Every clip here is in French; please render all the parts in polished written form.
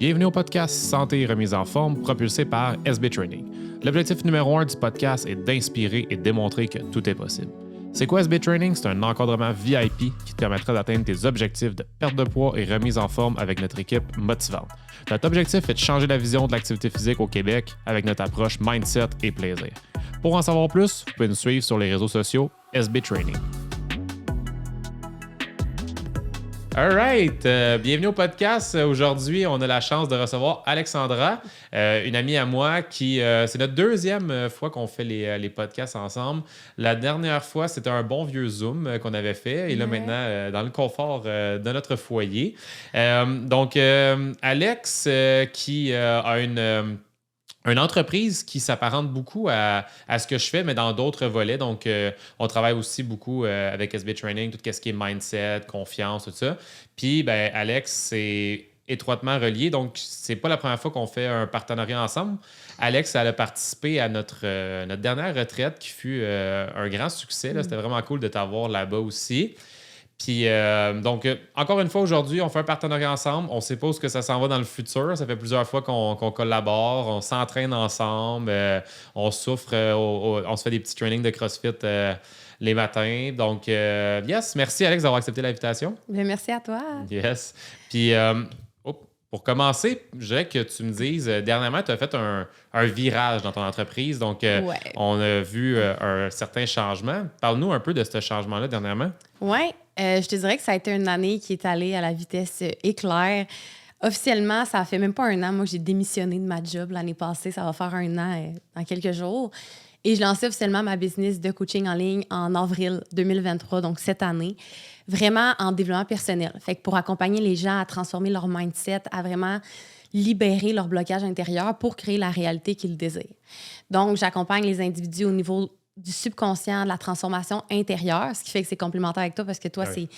Bienvenue au podcast Santé et remise en forme propulsé par SB Training. L'objectif numéro 1 du podcast est d'inspirer et démontrer que tout est possible. C'est quoi SB Training? C'est un encadrement VIP qui te permettra d'atteindre tes objectifs de perte de poids et remise en forme avec notre équipe motivante. Notre objectif est de changer la vision de l'activité physique au Québec avec notre approche mindset et plaisir. Pour en savoir plus, vous pouvez nous suivre sur les réseaux sociaux SB Training. All right. Bienvenue au podcast. Aujourd'hui, on a la chance de recevoir Alexandra, une amie à moi qui... c'est notre deuxième fois qu'on fait les podcasts ensemble. La dernière fois, c'était un bon vieux Zoom qu'on avait fait. Et là, maintenant, dans le confort de notre foyer. Donc, Alex, qui a une entreprise qui s'apparente beaucoup à ce que je fais, mais dans d'autres volets. Donc, on travaille aussi beaucoup avec SB Training, tout ce qui est mindset, confiance, tout ça. Puis, ben, Alex, c'est étroitement relié. Donc, c'est pas la première fois qu'on fait un partenariat ensemble. Alex, elle a participé à notre dernière retraite qui fut un grand succès. Là. C'était vraiment cool de t'avoir là-bas aussi. Puis, donc, encore une fois, aujourd'hui, on fait un partenariat ensemble. On ne sait pas où que ça s'en va dans le futur. Ça fait plusieurs fois qu'on collabore. On s'entraîne ensemble. On souffre. On se fait des petits trainings de CrossFit les matins. Donc, yes. Merci, Alex, d'avoir accepté l'invitation. Bien, merci à toi. Yes. Puis, pour commencer, je dirais que tu me dises, dernièrement, tu as fait un virage dans ton entreprise. Donc, on a vu un certain changement. Parle-nous un peu de ce changement-là dernièrement. Oui. Je te dirais que ça a été une année qui est allée à la vitesse éclair. Officiellement, ça fait même pas un an. Moi, j'ai démissionné de ma job l'année passée. Ça va faire un an dans quelques jours. Et je lançais officiellement ma business de coaching en ligne en avril 2023, donc cette année, vraiment en développement personnel. Fait que pour accompagner les gens à transformer leur mindset, à vraiment libérer leur blocage intérieur pour créer la réalité qu'ils désirent. Donc, j'accompagne les individus au niveau du subconscient, de la transformation intérieure, ce qui fait que c'est complémentaire avec toi parce que toi, c'est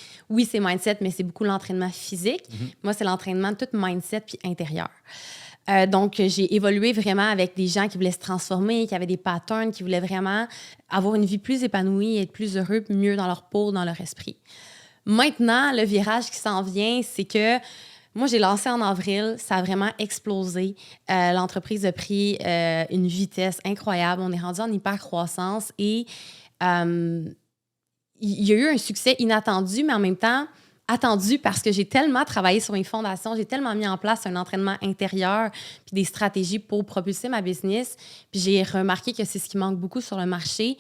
mindset, mais c'est beaucoup l'entraînement physique. Moi, c'est l'entraînement de tout mindset puis intérieur. Donc, j'ai évolué vraiment avec des gens qui voulaient se transformer, qui avaient des patterns, qui voulaient vraiment avoir une vie plus épanouie, être plus heureux, mieux dans leur peau, dans leur esprit. Maintenant, le virage qui s'en vient, c'est que moi, j'ai lancé en avril, ça a vraiment explosé. L'entreprise a pris une vitesse incroyable. On est rendu en hyper-croissance et il y a eu un succès inattendu, mais en même temps attendu parce que j'ai tellement travaillé sur mes fondations, j'ai tellement mis en place un entraînement intérieur puis des stratégies pour propulser ma business. Puis j'ai remarqué que c'est ce qui manque beaucoup sur le marché.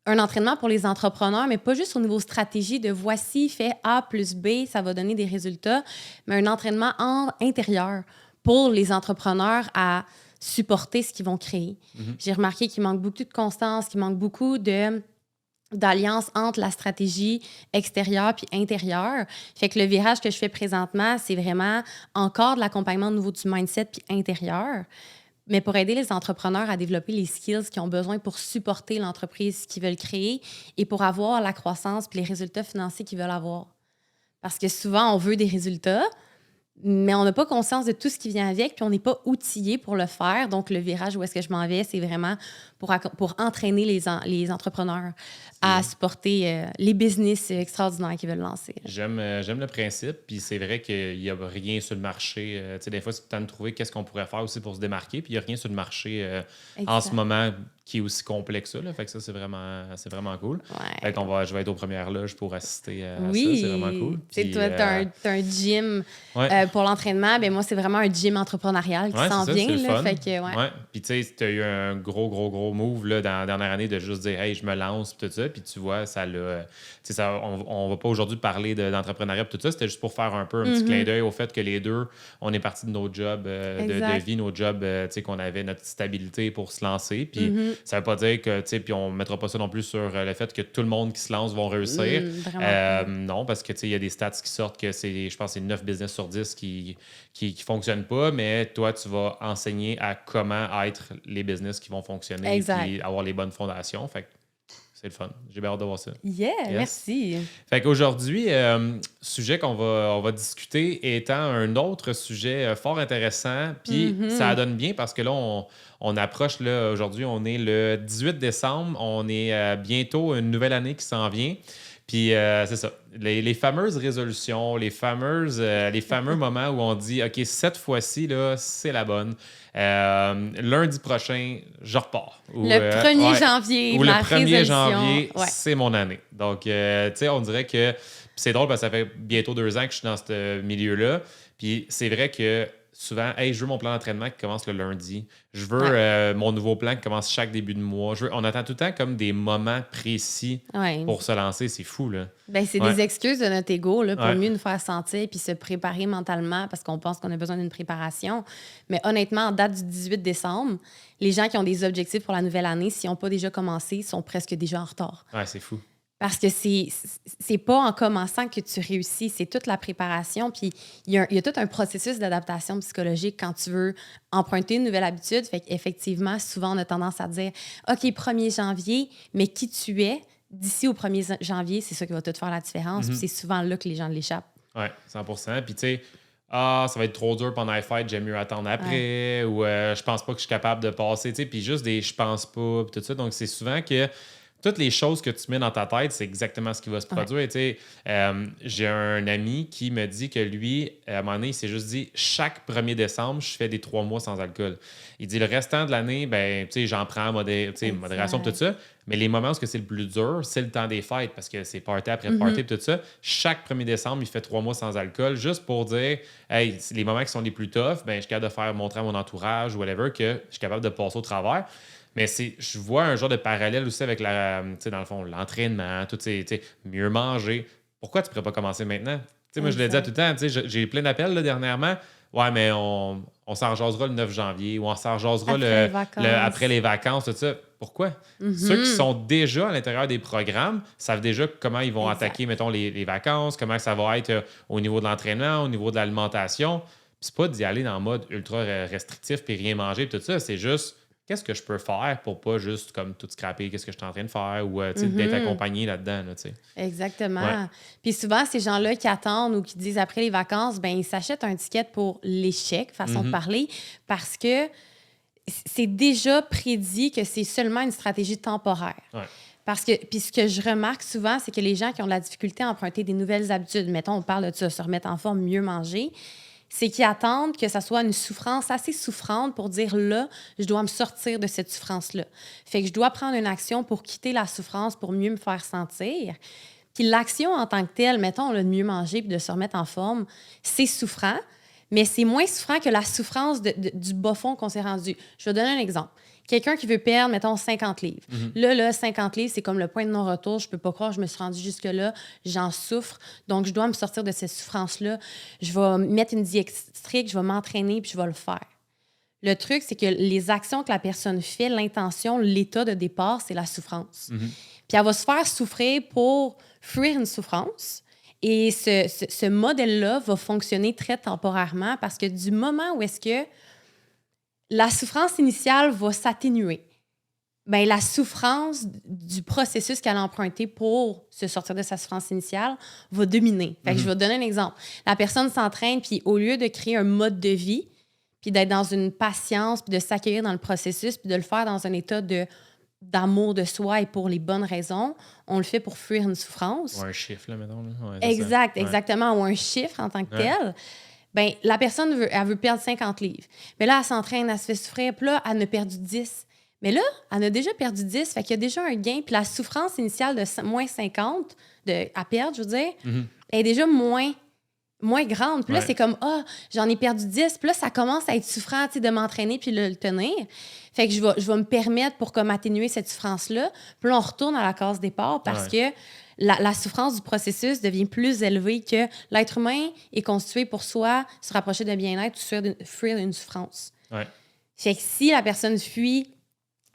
Un entraînement pour les entrepreneurs, mais pas juste au niveau stratégie de voici, fait A plus B, ça va donner des résultats, mais un entraînement intérieur pour les entrepreneurs à supporter ce qu'ils vont créer. J'ai remarqué qu'il manque beaucoup de constance, qu'il manque beaucoup d'alliance entre la stratégie extérieure puis intérieure. Fait que le virage que je fais présentement, c'est vraiment encore de l'accompagnement au niveau du mindset puis intérieur, mais pour aider les entrepreneurs à développer les skills qu'ils ont besoin pour supporter l'entreprise qu'ils veulent créer et pour avoir la croissance puis les résultats financiers qu'ils veulent avoir. Parce que souvent, on veut des résultats, mais on n'a pas conscience de tout ce qui vient avec, puis on n'est pas outillé pour le faire. Donc, le virage où est-ce que je m'en vais, c'est vraiment pour entraîner les entrepreneurs à supporter les business extraordinaires qu'ils veulent lancer. J'aime le principe, puis c'est vrai qu'il n'y a rien sur le marché. Tu sais, des fois, c'est le temps de trouver qu'est-ce qu'on pourrait faire aussi pour se démarquer, puis il n'y a rien sur le marché en ce moment qui est aussi complexe que ça. Là. Fait que ça, c'est vraiment cool. Ouais. Fait qu'on je vais être aux premières loges pour assister à ça. C'est vraiment cool. Tu sais, toi, tu as un gym pour l'entraînement. Ben moi, c'est vraiment un gym entrepreneurial qui s'en vient. C'est là. fun. Fait que, Puis tu sais, tu as eu un gros move là, dans la dernière année de juste dire « Hey, je me lance », puis tout ça. Puis tu vois, ça l'a... On va pas aujourd'hui parler d'entrepreneuriat puis tout ça. C'était juste pour faire un peu un petit clin d'œil au fait que les deux, on est partis de nos jobs de vie, nos jobs, tu sais, qu'on avait notre stabilité pour se lancer. Puis ça veut pas dire que, tu sais, puis on mettra pas ça non plus sur le fait que tout le monde qui se lance vont réussir. Non, parce que, tu sais, il y a des stats qui sortent que je pense que c'est 9 business sur 10 qui fonctionnent pas, mais toi, tu vas enseigner à comment être les business qui vont fonctionner et avoir les bonnes fondations. Fait que c'est le fun. J'ai bien hâte de voir ça. Yeah, merci. Fait qu'aujourd'hui, sujet qu'on va discuter étant un autre sujet fort intéressant. Puis ça donne bien parce que là, on approche, là, aujourd'hui, on est le 18 décembre. On est bientôt une nouvelle année qui s'en vient. Puis c'est ça. Les fameuses résolutions, les fameux moments où on dit OK, cette fois-ci, là, c'est la bonne. Lundi prochain, je repars. Ou, Le 1er janvier, ou le ma 1er résolution. janvier, Ouais. c'est mon année. Donc, tu sais, on dirait que. C'est drôle parce que ça fait bientôt 2 ans que je suis dans ce milieu-là. Puis c'est vrai que souvent, hey, je veux mon plan d'entraînement qui commence le lundi. Je veux mon nouveau plan qui commence chaque début de mois. On attend tout le temps comme des moments précis pour se lancer. C'est fou, là. Ben, c'est des excuses de notre ego là, pour Ouais. mieux nous faire sentir puis se préparer mentalement parce qu'on pense qu'on a besoin d'une préparation. Mais honnêtement, en date du 18 décembre, les gens qui ont des objectifs pour la nouvelle année, s'ils n'ont pas déjà commencé, sont presque déjà en retard. Ouais, c'est fou. Parce que c'est pas en commençant que tu réussis, c'est toute la préparation. Puis il y a tout un processus d'adaptation psychologique quand tu veux emprunter une nouvelle habitude. Fait qu'effectivement, souvent, on a tendance à dire OK, 1er janvier, mais qui tu es d'ici au 1er janvier, c'est ça qui va tout faire la différence. Puis c'est souvent là que les gens l'échappent. Oui, 100%. Puis tu sais, ça va être trop dur pendant les fêtes, j'aime mieux attendre après. Ou je pense pas que je suis capable de passer. Tu sais, puis juste des je pense pas, puis tout ça. Donc c'est souvent que toutes les choses que tu mets dans ta tête, c'est exactement ce qui va se produire. Tu sais, j'ai un ami qui me dit que lui, à un moment donné, il s'est juste dit chaque 1er décembre, je fais des 3 mois sans alcool. Il dit le restant de l'année, ben, tu sais, j'en prends modération et tout ça. Mais les moments où c'est le plus dur, c'est le temps des fêtes parce que c'est party après party et tout ça. Chaque 1er décembre, il fait 3 mois sans alcool juste pour dire hey, les moments qui sont les plus tough, ben, je suis capable de faire montrer à mon entourage ou whatever que je suis capable de passer au travers. Mais je vois un genre de parallèle aussi avec dans le fond, l'entraînement, tout mieux manger. Pourquoi tu ne pourrais pas commencer maintenant? Moi, je le dis à tout le temps, j'ai plein d'appels là, dernièrement. Ouais, mais on s'en jasera le 9 janvier ou on s'en jasera après les vacances, tout ça. Pourquoi? Ceux qui sont déjà à l'intérieur des programmes savent déjà comment ils vont attaquer, mettons, les vacances, comment ça va être au niveau de l'entraînement, au niveau de l'alimentation. C'est pas d'y aller dans le mode ultra restrictif puis rien manger, tout ça. C'est juste qu'est-ce que je peux faire pour pas juste comme tout scraper, qu'est-ce que je suis en train de faire ou d'être accompagné là-dedans. Là, exactement. Ouais. Puis souvent, ces gens-là qui attendent ou qui disent après les vacances, ben ils s'achètent un ticket pour l'échec, façon de parler, parce que c'est déjà prédit que c'est seulement une stratégie temporaire. Ouais. Parce que, puis ce que je remarque souvent, c'est que les gens qui ont de la difficulté à emprunter des nouvelles habitudes, mettons, on parle de ça, se remettre en forme, mieux manger, c'est qu'ils attendent que ça soit une souffrance assez souffrante pour dire là, je dois me sortir de cette souffrance-là. Fait que je dois prendre une action pour quitter la souffrance, pour mieux me faire sentir. Puis l'action en tant que telle, mettons, de mieux manger puis de se remettre en forme, c'est souffrant, mais c'est moins souffrant que la souffrance du bas fond qu'on s'est rendu. Je vais donner un exemple. Quelqu'un qui veut perdre, mettons, 50 livres. Là, 50 livres, c'est comme le point de non-retour. Je peux pas croire que je me suis rendue jusque-là. J'en souffre. Donc, je dois me sortir de cette souffrance-là. Je vais mettre une diète stricte, je vais m'entraîner, puis je vais le faire. Le truc, c'est que les actions que la personne fait, l'intention, l'état de départ, c'est la souffrance. Puis elle va se faire souffrir pour fuir une souffrance. Et ce modèle-là va fonctionner très temporairement parce que du moment où est-ce que la souffrance initiale va s'atténuer, bien, la souffrance du processus qu'elle a emprunté pour se sortir de sa souffrance initiale va dominer. Fait que je vais te donner un exemple. La personne s'entraîne, puis au lieu de créer un mode de vie, puis d'être dans une patience, puis de s'accueillir dans le processus, puis de le faire dans un état d'amour de soi et pour les bonnes raisons, on le fait pour fuir une souffrance. Ou un chiffre, là, mettons. Là. Ouais, exact, exactement. Ou un chiffre en tant que tel. Bien, la personne elle veut perdre 50 livres. Mais là, elle s'entraîne, elle se fait souffrir, puis là, elle en a perdu 10. Mais là, elle a déjà perdu 10, fait qu'il y a déjà un gain. Puis la souffrance initiale de moins 50 à perdre, je veux dire, est déjà moins grande. Puis là, c'est comme, j'en ai perdu 10. Puis là, ça commence à être souffrant de m'entraîner puis le tenir. Fait que je vais me permettre pour comme atténuer cette souffrance-là. Puis là, on retourne à la case départ parce que la souffrance du processus devient plus élevée que l'être humain est constitué pour soit se rapprocher d'un bien-être ou fuir une souffrance. Ouais. Fait que si la personne fuit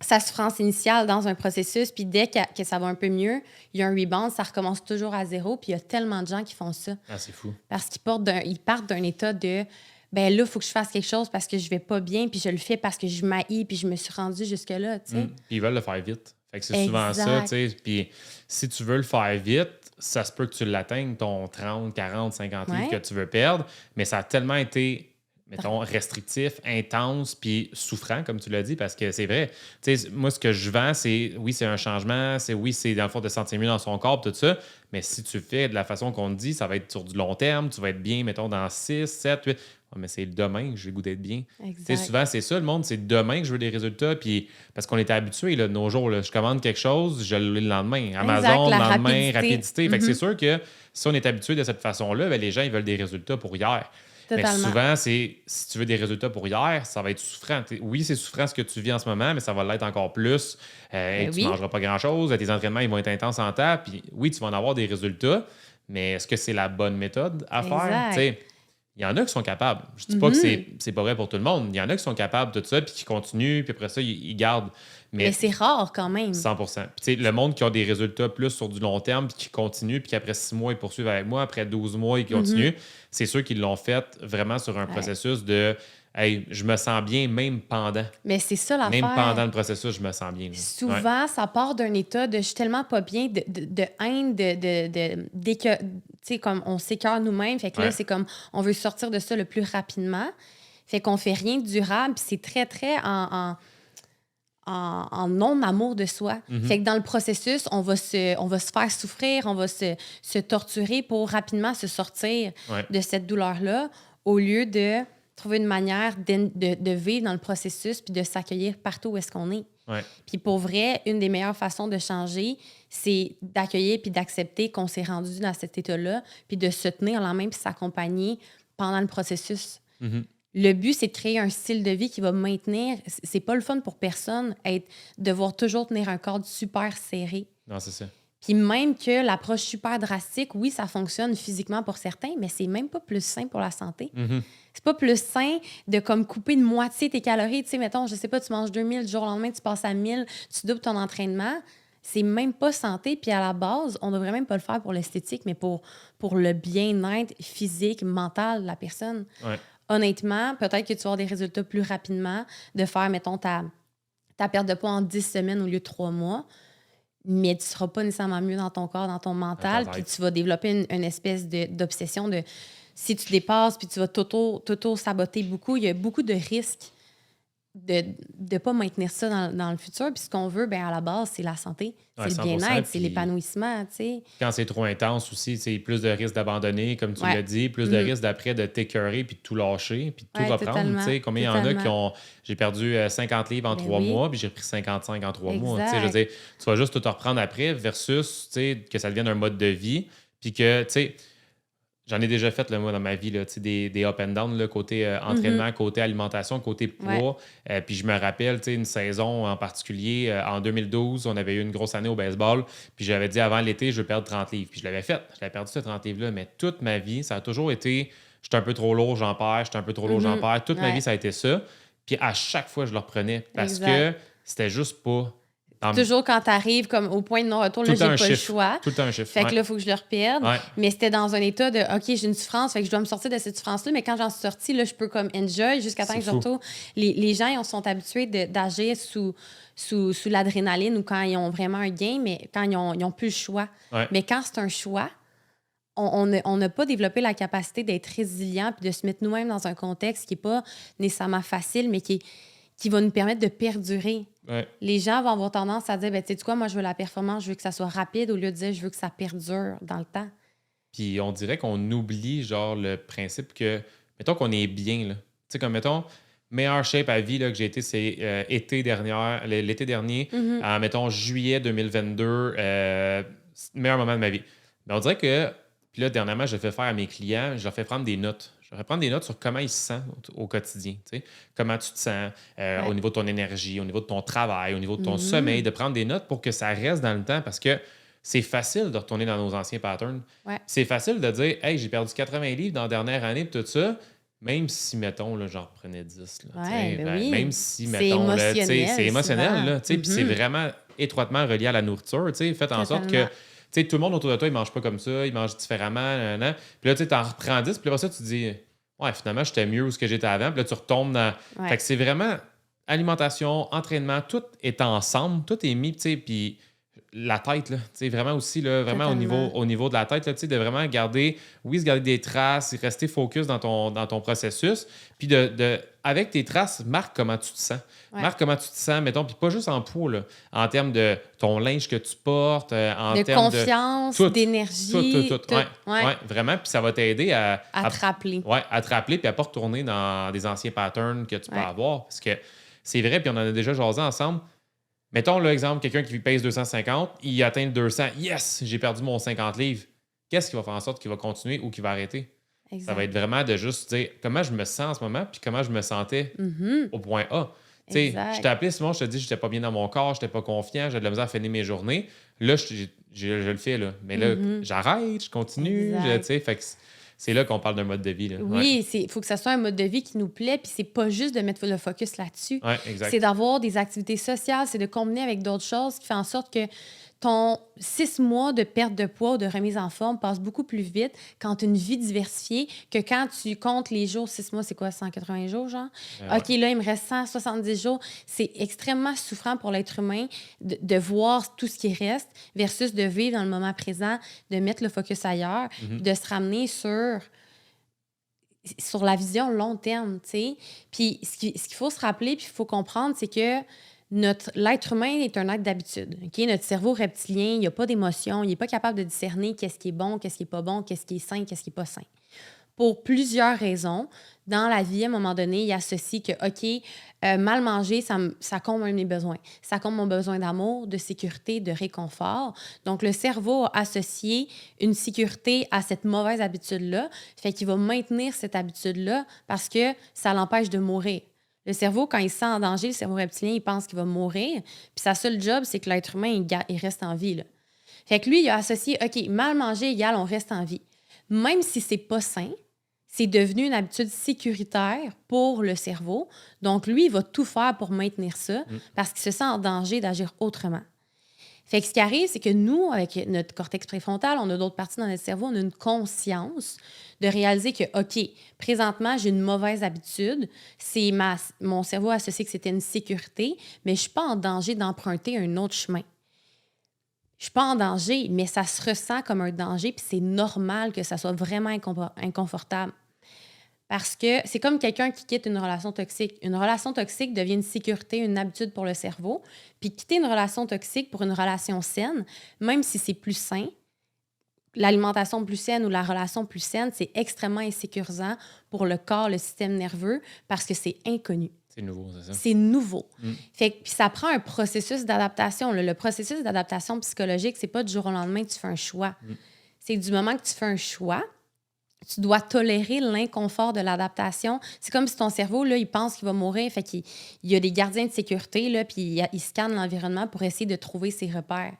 sa souffrance initiale dans un processus, puis dès que ça va un peu mieux, il y a un rebound, ça recommence toujours à zéro, puis il y a tellement de gens qui font ça. Ah, c'est fou. Parce qu'ils partent d'un état de ben là, il faut que je fasse quelque chose parce que je vais pas bien, puis je le fais parce que je m'haïs, puis je me suis rendue jusque-là, tu sais. Puis ils veulent le faire vite. Fait que c'est souvent ça, tu sais. Puis si tu veux le faire vite, ça se peut que tu l'atteignes, ton 30, 40, 50 livres que tu veux perdre, mais ça a tellement été mettons, restrictif, intense, puis souffrant, comme tu l'as dit, parce que c'est vrai. Tu sais, moi, ce que je vends, c'est, oui, c'est un changement, c'est dans le fond de se sentir mieux dans son corps, tout ça, mais si tu fais de la façon qu'on te dit, ça va être sur du long terme, tu vas être bien, mettons, dans 6, 7, 8. Ah, mais c'est demain que j'ai le goût d'être bien. Tu sais, souvent, c'est ça, le monde, c'est demain que je veux des résultats, puis parce qu'on était habitué, là, de nos jours, là, je commande quelque chose, je l'ai le lendemain. Amazon, le lendemain, rapidité. Fait que c'est sûr que si on est habitué de cette façon-là, ben, les gens, ils veulent des résultats pour hier. Totalement. Mais souvent, si tu veux des résultats pour hier, ça va être souffrant. Oui, c'est souffrant ce que tu vis en ce moment, mais ça va l'être encore plus. Et tu ne mangeras pas grand-chose. Tes entraînements, ils vont être intenses en temps. Puis oui, tu vas en avoir des résultats, mais est-ce que c'est la bonne méthode à faire? T'sais, il y en a qui sont capables. Je ne dis pas que c'est pas vrai pour tout le monde. Il y en a qui sont capables de tout ça, puis qui continuent, puis après ça, ils gardent. Mais c'est rare quand même. 100%. Puis, le monde qui a des résultats plus sur du long terme, puis qui continuent, puis qu'après 6 mois, ils poursuivent avec moi, après 12 mois, ils continuent, c'est ceux qui l'ont fait vraiment sur un processus de hey, je me sens bien même pendant. Mais c'est ça l'affaire. Même pendant le processus, je me sens bien. Souvent, ça part d'un état de je suis tellement pas bien, de haine, tu sais, comme on s'écœure nous-mêmes. Fait que là, c'est comme on veut sortir de ça le plus rapidement. Fait qu'on fait rien de durable, puis c'est très, très en non-amour de soi. Fait que dans le processus, on va se faire souffrir, on va se torturer pour rapidement se sortir de cette douleur-là, au lieu de trouver une manière de vivre dans le processus puis de s'accueillir partout où est-ce qu'on est. Puis pour vrai, une des meilleures façons de changer, c'est d'accueillir puis d'accepter qu'on s'est rendu dans cet état-là, puis de se tenir en main puis s'accompagner pendant le processus. Le but, c'est de créer un style de vie qui va maintenir... C'est pas le fun pour personne, devoir toujours tenir un corps super serré. Non, c'est ça. Puis même que l'approche super drastique, oui, ça fonctionne physiquement pour certains, mais c'est même pas plus sain pour la santé. C'est pas plus sain de comme couper de moitié tes calories. Tu sais, mettons, je sais pas, tu manges 2000, du jour au lendemain, tu passes à 1000, tu doubles ton entraînement. C'est même pas santé. Puis à la base, on devrait même pas le faire pour l'esthétique, mais pour le bien-être physique, mental de la personne. Honnêtement, peut-être que tu vas avoir des résultats plus rapidement de faire, mettons, ta perte de poids en 10 semaines au lieu de 3 mois, mais tu ne seras pas nécessairement mieux dans ton corps, dans ton mental, puis tu vas développer une espèce d'obsession de... Si tu dépasses, puis tu vas t'auto-saboter beaucoup, il y a beaucoup de risques de ne pas maintenir ça dans le futur. Puis ce qu'on veut, bien, à la base, c'est la santé, c'est le bien-être, c'est l'épanouissement, tu sais. Quand c'est trop intense aussi, c'est plus de risques d'abandonner, comme tu l'as dit, plus de risques d'après de t'écœurer puis de tout lâcher puis de tout reprendre. Tu sais, combien il y en a qui ont... J'ai perdu 50 livres en 3 mois puis j'ai repris 55 en 3 mois. Tu sais, je veux dire, tu vas juste tout reprendre après versus, tu sais, que ça devienne un mode de vie puis que, tu sais... J'en ai déjà fait, là, moi, dans ma vie, là, des up and down, là, côté entraînement, côté alimentation, côté poids. Puis je me rappelle une saison en particulier, en 2012, on avait eu une grosse année au baseball. Puis j'avais dit avant l'été, je veux perdre 30 livres. Puis je l'avais fait. J'avais perdu ces 30 livres-là. Mais toute ma vie, ça a toujours été j'étais un peu trop lourd, j'en perds. J'étais un peu trop lourd, j'en perds. Toute ma vie, ça a été ça. Puis à chaque fois, je le reprenais parce que c'était juste pas. Toujours quand tu arrives comme au point de non-retour, là, j'ai pas le choix. Tout le temps un chiffre. Fait que là, il faut que je le reperde. Mais c'était dans un état de OK, j'ai une souffrance, fait que je dois me sortir de cette souffrance-là. Mais quand j'en suis sortie, là, je peux comme enjoy jusqu'à temps que je retourne. Les gens, ils sont habitués d'agir sous l'adrénaline ou quand ils ont vraiment un gain, mais quand ils ont plus le choix. Mais quand c'est un choix, on n'a pas développé la capacité d'être résilient puis de se mettre nous-mêmes dans un contexte qui n'est pas nécessairement facile, mais qui va nous permettre de perdurer. Les gens vont avoir tendance à dire, ben, tu sais quoi, moi, je veux la performance, je veux que ça soit rapide, au lieu de dire, je veux que ça perdure dans le temps. Puis on dirait qu'on oublie, genre, le principe que, mettons qu'on est bien, là. Tu sais, comme, mettons, meilleure shape à vie là, que j'ai été, c'est l'été dernier, mettons, juillet 2022, meilleur moment de ma vie. Mais on dirait que, puis là, dernièrement, je le fais faire à mes clients, je leur fais prendre des notes. Je vais prendre des notes sur comment ils se sentent au quotidien. Tu sais. Comment tu te sens au niveau de ton énergie, au niveau de ton travail, au niveau de ton sommeil, de prendre des notes pour que ça reste dans le temps parce que c'est facile de retourner dans nos anciens patterns. C'est facile de dire « Hey, j'ai perdu 80 livres dans la dernière année et tout ça », même si, mettons, là, j'en reprenais 10. Là, même si, mettons, c'est émotionnel. Là, puis c'est vraiment étroitement relié à la nourriture. Faites en sorte que tout le monde autour de toi, il mange pas comme ça, il mange différemment. Puis là, tu en reprends 10, puis là, ça, tu te dis, ouais, finalement, j'étais mieux où ce que j'étais avant. Puis là, tu retombes dans. Fait que c'est vraiment alimentation, entraînement, tout est ensemble, tout est mis, puis la tête, là, tu sais, vraiment aussi, là, vraiment Totalement. au niveau de la tête, là, tu sais, de vraiment garder, oui, se garder des traces, rester focus dans ton processus, puis avec tes traces, marque comment tu te sens. Ouais. Marque comment tu te sens, mettons, puis pas juste en poids, là, en termes de ton linge que tu portes, en De termes de confiance, tout, d'énergie, tout. ouais, Ouais. ouais, vraiment, puis ça va t'aider À te rappeler. ouais, à te rappeler, puis à pas retourner dans des anciens patterns que tu peux Ouais. avoir, parce que c'est vrai, puis on en a déjà jasé ensemble. Mettons l'exemple, quelqu'un qui pèse 250, il atteint le 200. Yes, j'ai perdu mon 50 livres. Qu'est-ce qui va faire en sorte qu'il va continuer ou qu'il va arrêter? Ça va Exact. être vraiment de juste dire comment je me sens en ce moment puis comment je me sentais Mhm. au point A. Tu sais, je Exact. t'ai appelé Simon, je te dis que j'étais pas bien dans mon corps, j'étais pas confiant, j'avais de la misère à finir mes journées. Là, je le fais, là. Mais là, Mhm. j'arrête, je continue, Exact. tu sais, fait que c'est là qu'on parle d'un mode de vie, là. Ouais, Oui, il faut que ça soit un mode de vie qui nous plaît, puis c'est pas juste de mettre le focus là-dessus. ouais, exact. C'est d'avoir des activités sociales, c'est de combiner avec d'autres choses qui fait en sorte que ton 6 mois de perte de poids ou de remise en forme passe beaucoup plus vite quand tu as une vie diversifiée que quand tu comptes les jours. 6 mois, c'est quoi, 180 jours, genre? Ouais. OK, là, il me reste 170 jours. C'est extrêmement souffrant pour l'être humain de voir tout ce qui reste versus de vivre dans le moment présent, de mettre le focus ailleurs, Mhm. de se ramener sur la vision long terme, tu sais. Puis ce qu'il faut se rappeler, puis il faut comprendre, c'est que l'être humain est un être d'habitude. OK? Notre cerveau reptilien, il n'y a pas d'émotion, il n'est pas capable de discerner qu'est-ce qui est bon, qu'est-ce qui n'est pas bon, qu'est-ce qui est sain, qu'est-ce qui n'est pas sain. Pour plusieurs raisons, dans la vie, à un moment donné, il associe que, OK, mal manger, ça comble un de mes besoins. Ça comble mon besoin d'amour, de sécurité, de réconfort. Donc, le cerveau a associé une sécurité à cette mauvaise habitude-là. Fait qu'il va maintenir cette habitude-là parce que ça l'empêche de mourir. Le cerveau, quand il se sent en danger, le cerveau reptilien, il pense qu'il va mourir. Puis sa seule job, c'est que l'être humain, il reste en vie, là. Fait que lui, il a associé, OK, mal manger égale on reste en vie. Même si c'est pas sain, c'est devenu une habitude sécuritaire pour le cerveau. Donc, lui, il va tout faire pour maintenir ça parce qu'il se sent en danger d'agir autrement. Fait que ce qui arrive, c'est que nous, avec notre cortex préfrontal, on a d'autres parties dans notre cerveau, on a une conscience de réaliser que, OK, présentement, j'ai une mauvaise habitude. Mon cerveau a associé que c'était une sécurité, mais je ne suis pas en danger d'emprunter un autre chemin. Je ne suis pas en danger, mais ça se ressent comme un danger, puis c'est normal que ça soit vraiment inconfortable. Parce que c'est comme quelqu'un qui quitte une relation toxique. Une relation toxique devient une sécurité, une habitude pour le cerveau. Puis quitter une relation toxique pour une relation saine, même si c'est plus sain, l'alimentation plus saine ou la relation plus saine, c'est extrêmement insécurisant pour le corps, le système nerveux, parce que c'est inconnu. C'est nouveau, c'est ça? C'est nouveau. Fait que, puis ça prend un processus d'adaptation. Le processus d'adaptation psychologique, c'est pas du jour au lendemain que tu fais un choix. C'est du moment que tu fais un choix, tu dois tolérer l'inconfort de l'adaptation. C'est comme si ton cerveau, là, il pense qu'il va mourir. Fait qu'il y a des gardiens de sécurité, là, puis il scanne l'environnement pour essayer de trouver ses repères.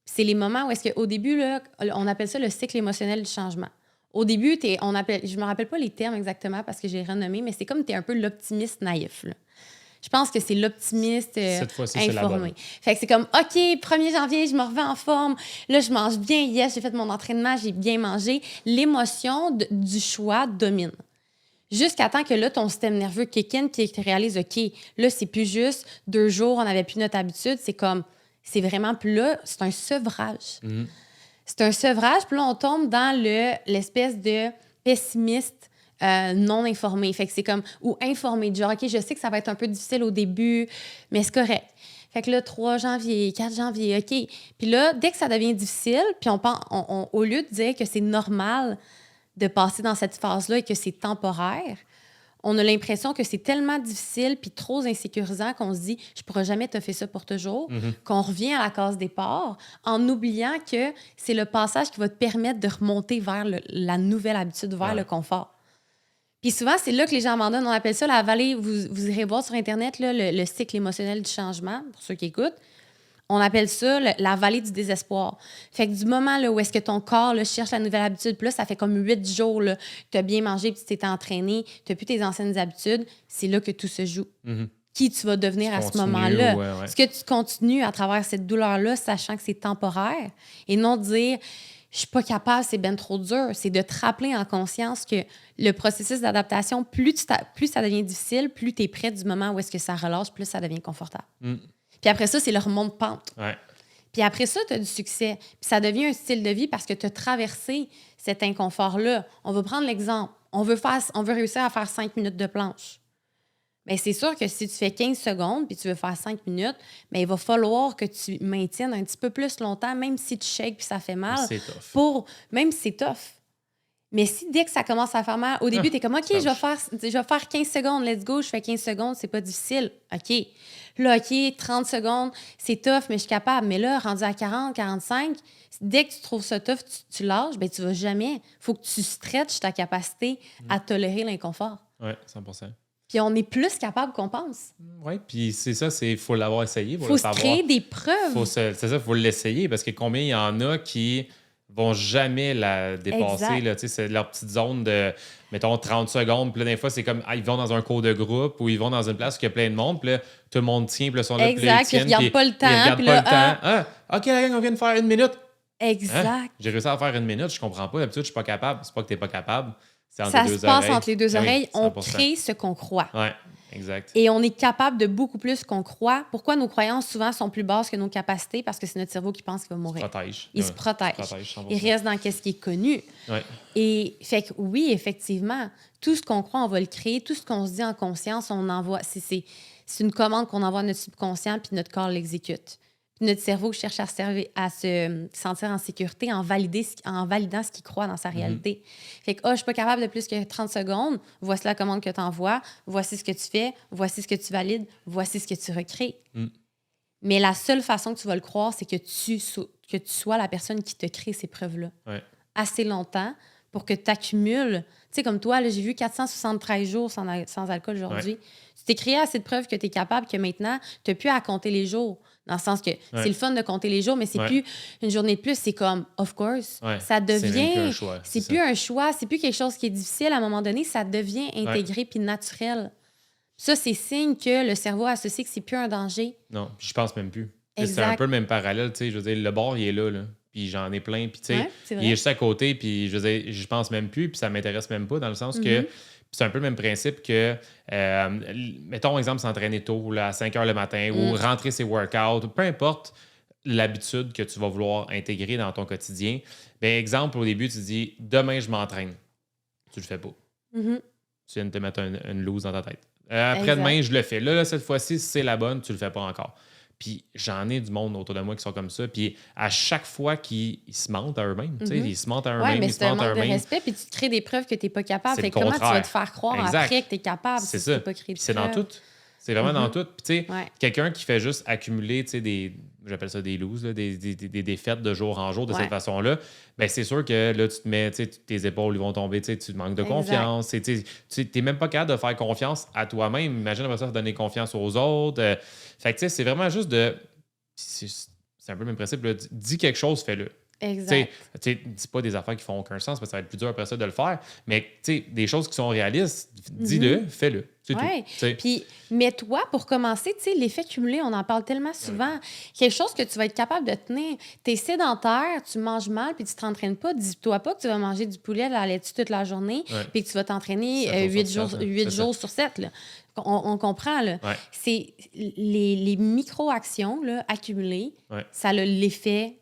Puis c'est les moments où est-ce qu'au début, là, on appelle ça le cycle émotionnel du changement. Au début, je me rappelle pas les termes exactement parce que j'ai renommé, mais c'est comme tu es un peu l'optimiste naïf, là. Je pense que c'est l'optimiste Cette fois-ci, c'est la bonne. informé. Fait que c'est comme, OK, 1er janvier, je me remets en forme. Là, je mange bien. Yes, j'ai fait mon entraînement, j'ai bien mangé. L'émotion du choix domine. Jusqu'à temps que là, ton système nerveux kick in, qui réalise, OK, là, c'est plus juste 2 jours, on n'avait plus notre habitude. C'est comme, c'est vraiment plus là. C'est un sevrage. C'est un sevrage. Puis là, on tombe dans l'espèce de pessimiste non informé. Fait que c'est comme, ou informé, genre, OK, je sais que ça va être un peu difficile au début, mais c'est correct. Fait que là, 3 janvier, 4 janvier, OK. Puis là, dès que ça devient difficile, puis au lieu de dire que c'est normal de passer dans cette phase-là et que c'est temporaire, on a l'impression que c'est tellement difficile puis trop insécurisant qu'on se dit « je pourrai jamais te faire ça pour toujours qu'on revient à la case départ en oubliant que c'est le passage qui va te permettre de remonter vers la nouvelle habitude, vers le confort. Puis souvent, c'est là que les gens abandonnent. On appelle ça la vallée. Vous irez voir sur Internet là, le cycle émotionnel du changement, pour ceux qui écoutent. On appelle ça la vallée du désespoir. Fait que du moment là, où est-ce que ton corps là, cherche la nouvelle habitude, puis là, ça fait comme 8 jours que tu as bien mangé, puis tu t'es entraîné, tu n'as plus tes anciennes habitudes, c'est là que tout se joue. Qui tu vas devenir à ce moment-là? Ouais. Est-ce que tu continues à travers cette douleur-là, sachant que c'est temporaire, et non dire « je suis pas capable, c'est bien trop dur », c'est de te rappeler en conscience que le processus d'adaptation, plus ça devient difficile, plus tu es prêt du moment où est-ce que ça relâche, plus ça devient confortable. Puis après ça, c'est le remont de pente. Ouais. Puis après ça, tu as du succès. Puis ça devient un style de vie parce que tu as traversé cet inconfort-là. On va prendre l'exemple. On veut réussir à faire 5 minutes de planche. Bien, c'est sûr que si tu fais 15 secondes puis tu veux faire 5 minutes, bien, il va falloir que tu maintiennes un petit peu plus longtemps, même si tu shakes puis ça fait mal. C'est tough. Même si c'est tough. Mais si dès que ça commence à faire mal, au début, tu es comme, OK, je vais faire 15 secondes, let's go, je fais 15 secondes, c'est pas difficile. OK. Là, OK, 30 secondes, c'est tough, mais je suis capable. Mais là, rendu à 40, 45, dès que tu trouves ça tough, tu lâches, bien, tu vas jamais. Il faut que tu stretches ta capacité à tolérer l'inconfort. Oui, 100%. Puis on est plus capable qu'on pense. Oui, puis c'est ça, il faut l'avoir essayé. Il faut se créer des preuves. C'est ça, il faut l'essayer parce que combien il y en a qui vont jamais la dépasser. Là, c'est leur petite zone de, mettons, 30 secondes. Puis là, des fois, c'est comme, ils vont dans un cours de groupe ou ils vont dans une place où il y a plein de monde. Puis là, tout le monde tient. Puis là, ils sont là, exact, ils regardent pas le temps. Ils regardent pas le temps. Ah, OK, la gang, on vient de faire 1 minute. Exact. Hein? J'ai réussi à faire 1 minute, je comprends pas. D'habitude, je suis pas capable. C'est pas que t'es pas capable. C'est entre ça les deux se passe oreilles. entre les deux oreilles. Oui, on crée ce qu'on croit. Oui, exact. Et on est capable de beaucoup plus qu'on croit. Pourquoi nos croyances souvent sont plus basses que nos capacités? Parce que c'est notre cerveau qui pense qu'il va mourir. Il se protège. Il reste dans ce qui est connu. Ouais. Et fait que oui, effectivement, tout ce qu'on croit, on va le créer. Tout ce qu'on se dit en conscience, on envoie. C'est une commande qu'on envoie à notre subconscient, puis notre corps l'exécute. Puis notre cerveau cherche à se sentir en sécurité en validant ce qu'il croit dans sa réalité. Fait que, je suis pas capable de plus que 30 secondes. Voici la commande que tu envoies. Voici ce que tu fais. Voici ce que tu valides. Voici ce que tu recrées. Mais la seule façon que tu vas le croire, c'est que tu sois la personne qui te crée ces preuves-là. Ouais. Assez longtemps pour que tu accumules. Tu sais, comme toi, là, j'ai vu 473 jours sans alcool aujourd'hui. Ouais. Tu t'es créé assez de preuves que tu es capable que maintenant, tu n'as plus à compter les jours. Dans le sens que c'est le fun de compter les jours, mais c'est plus une journée de plus. C'est comme, of course, ça devient... C'est plus un choix. C'est plus quelque chose qui est difficile. À un moment donné, ça devient intégré puis naturel. Ça, c'est signe que le cerveau associe que c'est plus un danger. Non, je pense même plus. Exact. C'est un peu le même parallèle. Je veux dire, le bord, il est là. Puis j'en ai plein. Puis il est juste à côté. Puis je veux dire, je pense même plus. Puis ça m'intéresse même pas dans le sens que... C'est un peu le même principe que, mettons, exemple, s'entraîner tôt, là, à 5 heures le matin, ou rentrer ses workouts, peu importe l'habitude que tu vas vouloir intégrer dans ton quotidien. Bien, exemple, au début, tu te dis, demain, je m'entraîne. Tu le fais pas. Tu viens de te mettre une loose dans ta tête. Après-demain, je le fais. Là, cette fois-ci, si c'est la bonne, tu le fais pas encore. Puis j'en ai du monde autour de moi qui sont comme ça. Puis à chaque fois qu'ils se mentent à eux-mêmes, tu sais, ils se mentent à eux-mêmes, ils se mentent à eux-mêmes. C'est un manque de respect, puis tu te crées des preuves que tu n'es pas capable. Fait comment tu vas te faire croire après que tu es capable si tu n'as pas créé de preuves? C'est dans tout. C'est vraiment dans tout. Puis tu sais, quelqu'un qui fait juste accumuler, tu sais, j'appelle ça des loses, des défaites de jour en jour de cette façon-là, bien, c'est sûr que là, tu te mets, tu sais, tes épaules ils vont tomber, tu manques de confiance. Tu n'es même pas capable de faire confiance à toi-même. Imagine après ça, donner confiance aux autres. Fait que, tu sais, c'est vraiment juste de... C'est un peu le même principe. Là. Dis quelque chose, fais-le. Exact. Tu sais, dis pas des affaires qui font aucun sens parce que ça va être plus dur après ça de le faire. Mais, tu sais, des choses qui sont réalistes, dis-le, fais-le. C'est tout. Puis, mais toi, pour commencer, tu sais, l'effet cumulé, on en parle tellement souvent. Quelque chose que tu vas être capable de tenir. Tu es sédentaire, tu manges mal, puis tu ne t'entraînes pas. Dis-toi pas que tu vas manger du poulet à la laitue toute la journée, puis que tu vas t'entraîner 8 jours sur 7. Là. On comprend, là. C'est les micro-actions là, accumulées, ça a l'effet...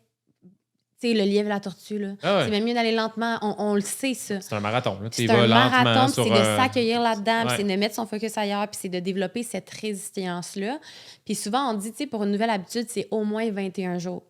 Tu sais, le lièvre et la tortue, là. C'est même mieux d'aller lentement. On le sait, ça. C'est un marathon. C'est un marathon, c'est de s'accueillir là-dedans, c'est de mettre son focus ailleurs, puis c'est de développer cette résistance-là. Puis souvent, on dit, tu sais, pour une nouvelle habitude, c'est au moins 21 jours.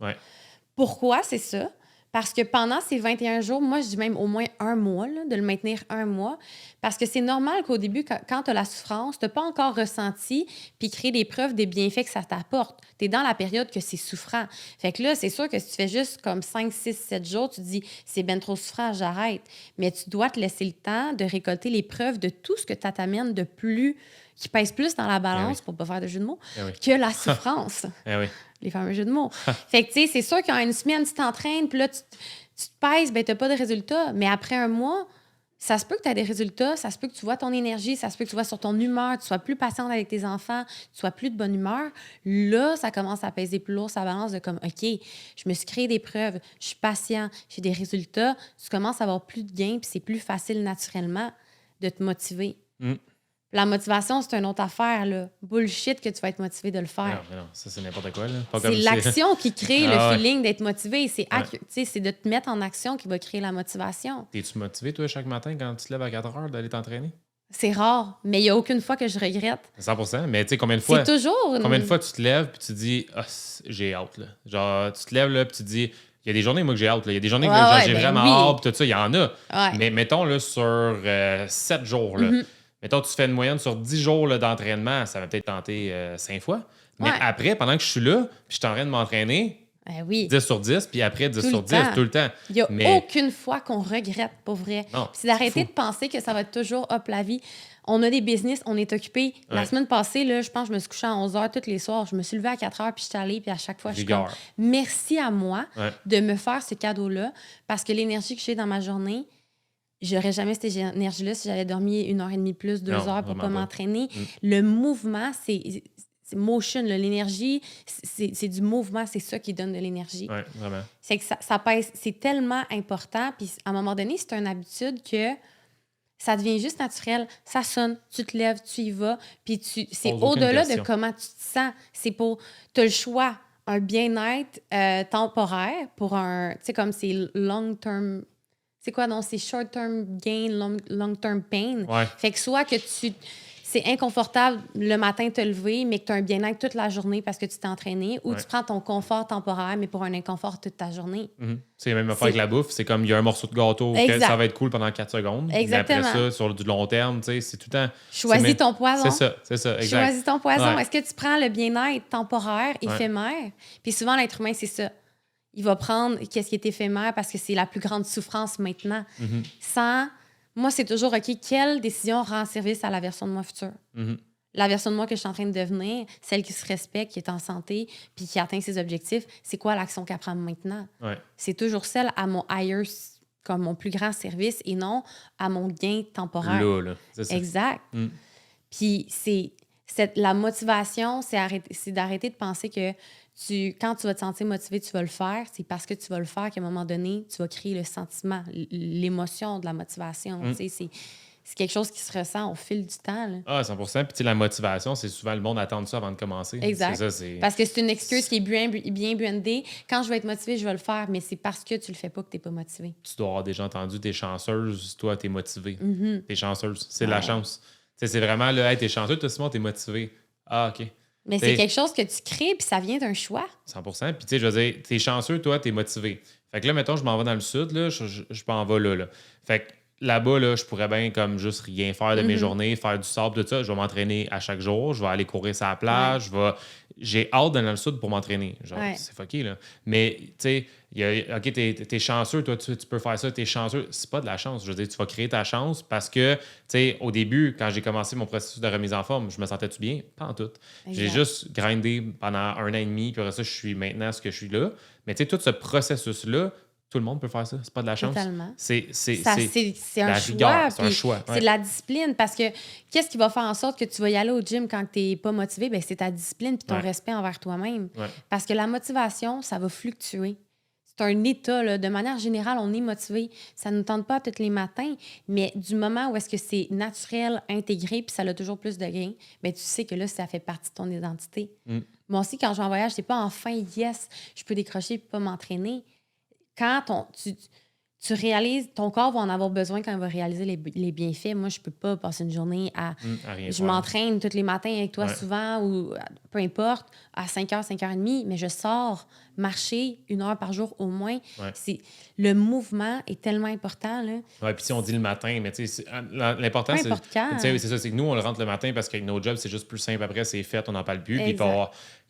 Pourquoi c'est ça? Parce que pendant ces 21 jours, moi, je dis même au moins 1 mois, là, de le maintenir 1 mois. Parce que c'est normal qu'au début, quand tu as la souffrance, tu n'as pas encore ressenti puis créé des preuves des bienfaits que ça t'apporte. Tu es dans la période que c'est souffrant. Fait que là, c'est sûr que si tu fais juste comme 5, 6, 7 jours, tu te dis, c'est bien trop souffrant, j'arrête. Mais tu dois te laisser le temps de récolter les preuves de tout ce que ça t'amène de plus, qui pèse plus dans la balance, pour ne pas faire de jeu de mots, que la souffrance. Les fameux jeux de mots. Fait que, tu sais, c'est sûr qu'en une semaine, tu t'entraînes, puis là, tu te pèses, ben tu n'as pas de résultats. Mais après 1 mois, ça se peut que tu aies des résultats, ça se peut que tu vois ton énergie, ça se peut que tu vois sur ton humeur, tu sois plus patiente avec tes enfants, tu sois plus de bonne humeur. Là, ça commence à peser plus lourd, ça balance de comme, OK, je me suis créé des preuves, je suis patient, j'ai des résultats. Tu commences à avoir plus de gains, puis c'est plus facile naturellement de te motiver. La motivation, c'est une autre affaire, là. Bullshit que tu vas être motivé de le faire. Non, ça, c'est n'importe quoi, là. Pas C'est comme si- l'action qui crée Ah le ouais. feeling d'être motivé. C'est Ouais. tu sais, c'est de te mettre en action qui va créer la motivation. T'es-tu motivé, toi, chaque matin, quand tu te lèves à 4 heures, d'aller t'entraîner? C'est rare, mais il n'y a aucune fois que je regrette. 100%. Mais tu sais, combien de fois... C'est toujours... Combien de fois tu te lèves puis tu te dis « Ah, j'ai hâte, là. » Genre, tu te lèves, là, puis tu te dis... Il y a des journées, moi, que j'ai hâte, là. Il y a des journées que Ouais, genre, ouais, j'ai ben vraiment oui. hâte, puis tout ça, il y en a. Ouais. Mais mettons, là, sur 7 jours, là, mettons, tu fais une moyenne sur 10 jours là, d'entraînement, ça va peut-être tenter 5 fois. Mais Ouais. après, pendant que je suis là, puis je suis en train de m'entraîner, Ben oui. 10 sur 10, puis après 10 Tout sur le 10, temps. tout le temps. Il n'y a Mais aucune fois qu'on regrette, pour vrai. Non, C'est d'arrêter fou. de penser que ça va être toujours hop la vie. On a des business, on est occupé. La Ouais. semaine passée, là, je pense que je me suis couchée à 11 h tous les soirs. Je me suis levée à 4 h puis je suis allée, puis à chaque fois, je suis comme, Rigueur. merci à moi Ouais. de me faire ce cadeau-là parce que l'énergie que j'ai dans ma journée, j'aurais jamais cette énergie-là si j'avais dormi 1h30 plus, 2 Non, heures pour vraiment pas pas. m'entraîner. Le mouvement, c'est motion, là, l'énergie, c'est du mouvement, c'est ça qui donne de l'énergie. Ouais, vraiment. C'est que ça pèse, c'est tellement important. Puis à un moment donné, c'est une habitude que ça devient juste naturel. Ça sonne, tu te lèves, tu y vas. Puis c'est Pose aucune au-delà de question. comment tu te sens. C'est pour. Tu as le choix, un bien-être temporaire pour un. Tu sais, comme c'est long-term. C'est quoi, non? C'est short-term gain, long-term pain. Ouais. Fait que soit que c'est inconfortable le matin te lever, mais que tu as un bien-être toute la journée parce que tu t'es entraîné, ou Ouais. tu prends ton confort temporaire, mais pour un inconfort toute ta journée. C'est la même affaire avec la bouffe. C'est comme il y a un morceau de gâteau que Exact. ça va être cool pendant 4 secondes. Exactement. Mais après ça, sur du long terme, tu sais, c'est tout le temps... Choisis ton poison. C'est ça, exact. Choisis ton poison. Ouais. Est-ce que tu prends le bien-être temporaire, éphémère? Puis souvent, l'être humain, c'est ça. Il va prendre qu'est-ce qui est éphémère parce que c'est la plus grande souffrance maintenant. Sans... Moi, c'est toujours, OK, quelle décision rend service à la version de moi future? La version de moi que je suis en train de devenir, celle qui se respecte, qui est en santé, puis qui atteint ses objectifs, c'est quoi l'action qu'elle prend maintenant? Ouais. C'est toujours celle à mon higher, comme mon plus grand service, et non à mon gain temporaire. Là. C'est ça. Exact. Puis la motivation, c'est d'arrêter de penser que quand tu vas te sentir motivé, tu vas le faire. C'est parce que tu vas le faire qu'à un moment donné, tu vas créer le sentiment, l'émotion de la motivation. Tu sais, c'est quelque chose qui se ressent au fil du temps. Là. Ah, 100%. Puis, tu sais, la motivation, c'est souvent le monde attend ça avant de commencer. Exact. C'est ça, c'est... Parce que c'est une excuse qui est bien brandée. Quand je vais être motivée, je vais le faire, mais c'est parce que tu le fais pas que tu n'es pas motivé. Tu dois avoir déjà entendu, t'es chanceuse, toi, t'es motivée. T'es chanceuse. C'est de la Ouais. chance. Tu sais, c'est vraiment, là, hey, t'es chanceux, toi, Simon, t'es motivé. Ah, OK. Mais c'est quelque chose que tu crées, puis ça vient d'un choix. 100%. Puis, tu sais, je veux dire, t'es chanceux, toi, t'es motivé. Fait que là, mettons, je m'en vais dans le sud, là, je m'en vais là. Fait que là-bas, là, je pourrais bien, comme, juste rien faire de mes journées, faire du sable, tout ça. Je vais m'entraîner à chaque jour. Je vais aller courir sur la plage. J'ai hâte d'aller dans le sud pour m'entraîner. Genre, c'est fucké, là. Mais, tu sais, OK, t'es chanceux, toi, tu peux faire ça, t'es chanceux. C'est pas de la chance. Je veux dire, tu vas créer ta chance parce que, tu sais, au début, quand j'ai commencé mon processus de remise en forme, je me sentais-tu bien? Pas en tout. J'ai juste grindé pendant 1 an et demi, puis après ça, je suis maintenant ce que je suis là. Mais, tu sais, tout ce processus-là, tout le monde peut faire ça. C'est pas de la chance. Totalement. C'est un la choix. rigueur, c'est un puis choix. C'est de la discipline parce que qu'est-ce qui va faire en sorte que tu vas y aller au gym quand tu n'es pas motivé? Bien, c'est ta discipline puis ton respect envers toi-même. Ouais. Parce que la motivation, ça va fluctuer. C'est un état. Là. De manière générale, on est motivé. Ça ne nous tente pas tous les matins, mais du moment où est-ce que c'est naturel, intégré, puis ça a toujours plus de gains, bien, tu sais que là, ça fait partie de ton identité. Moi aussi, quand je vais en voyage, c'est pas enfin, yes, je peux décrocher et pas m'entraîner. Quand tu réalises, ton corps va en avoir besoin quand il va réaliser les bienfaits. Moi, je peux pas passer une journée à rien je faire. m'entraîne tous les matins avec toi souvent ou peu importe, à 5h, 5h30, mais je sors marcher 1 heure par jour au moins. Le mouvement est tellement important. Là. Ouais, puis si on dit le matin, mais tu sais, l'important, Peu c'est. importe quand. C'est ça, c'est que nous, on le rentre le matin parce qu'avec nos jobs, c'est juste plus simple après, c'est fait, on n'en parle plus. Puis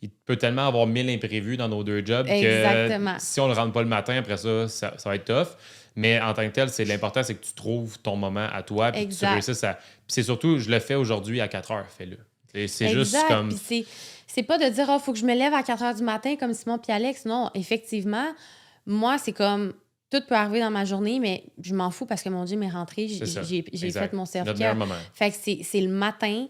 il peut tellement avoir 1000 imprévus dans nos 2 jobs Exactement. que si on le rentre pas le matin, après ça va être tough. Mais en tant que tel, l'important, c'est que tu trouves ton moment à toi, puis que tu réussisses à. Puis c'est surtout, je le fais aujourd'hui à 4 heures, fais-le. C'est juste comme. Puis c'est pas de dire, faut que je me lève à 4 heures du matin comme Simon puis Alex. Non, effectivement, moi, c'est comme. Tout peut arriver dans ma journée, mais je m'en fous parce que mon gym est rentré. J'ai fait mon Notre meilleur self-care. moment. Fait que c'est le matin.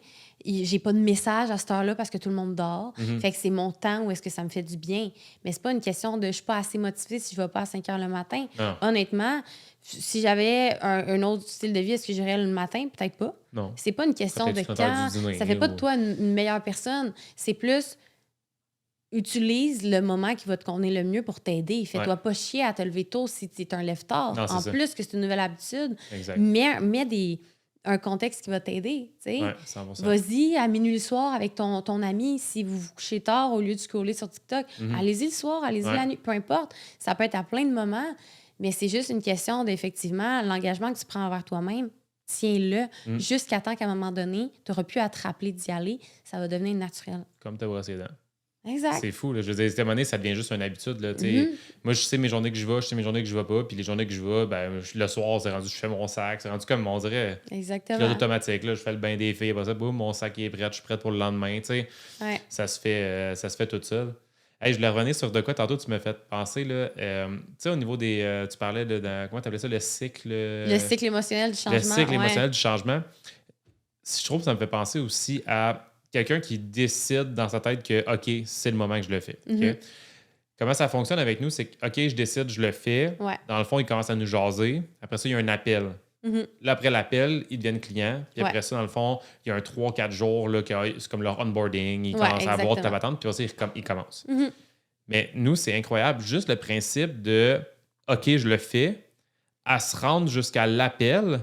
j'ai pas de message à cette heure-là parce que tout le monde dort. Mhm. Fait que c'est mon temps où est-ce que ça me fait du bien. Mais c'est pas une question de je suis pas assez motivée si je vais pas à 5 heures le matin. Non. Honnêtement, si j'avais un autre style de vie, est-ce que j'irais le matin? Peut-être pas. Non. C'est pas une question de Peut-être une heure quand. du dîner, Ça fait pas de ou- toi une meilleure personne. C'est plus utilise le moment qui va te convenir le mieux pour t'aider. Fais-toi pas chier à te lever tôt si tu es un lève-tard. Non, c'est En ça. plus que c'est une nouvelle habitude, Exact. mets un contexte qui va t'aider. Tu sais. Ouais, 100%. Vas-y à minuit le soir avec ton ami. Si vous vous couchez tard au lieu de scroller sur TikTok, allez-y le soir, allez-y Ouais. la nuit, peu importe. Ça peut être à plein de moments, mais c'est juste une question d'effectivement l'engagement que tu prends envers toi-même. Tiens-le jusqu'à temps qu'à un moment donné, tu n'auras plus à te rappeler d'y aller. Ça va devenir naturel. Comme t'as brossé les dents. Exact. C'est fou, là. Je veux dire, à un moment donné, ça devient juste une habitude, là, tu sais. Moi, je sais mes journées que je vais, je sais mes journées que je vais pas, puis les journées que je vais, ben, le soir, c'est rendu, je fais mon sac, c'est rendu comme, on dirait, Exactement. pilote automatique, là, je fais le bain des filles, après ça, boum, mon sac est prêt, je suis prête pour le lendemain, tu sais. Ouais. Ça se fait tout seul. Hey, je voulais revenir sur de quoi tantôt tu m'as fait penser, là. Tu sais, au niveau des. Tu parlais comment tu appelais ça, le cycle. Le cycle émotionnel du changement. Le cycle ouais. émotionnel du changement. Je trouve que ça me fait penser aussi à quelqu'un qui décide dans sa tête que, OK, c'est le moment que je le fais. OK? Comment ça fonctionne avec nous, c'est que, OK, je décide, je le fais. Ouais. Dans le fond, il commence à nous jaser. Après ça, il y a un appel. Là, après l'appel, ils deviennent clients. Puis après ça, dans le fond, il y a un 3-4 jours, là, c'est comme leur onboarding. Ils commencent à avoir de ta patente, puis aussi, ils commencent. Mais nous, c'est incroyable. Juste le principe de OK, je le fais, à se rendre jusqu'à l'appel,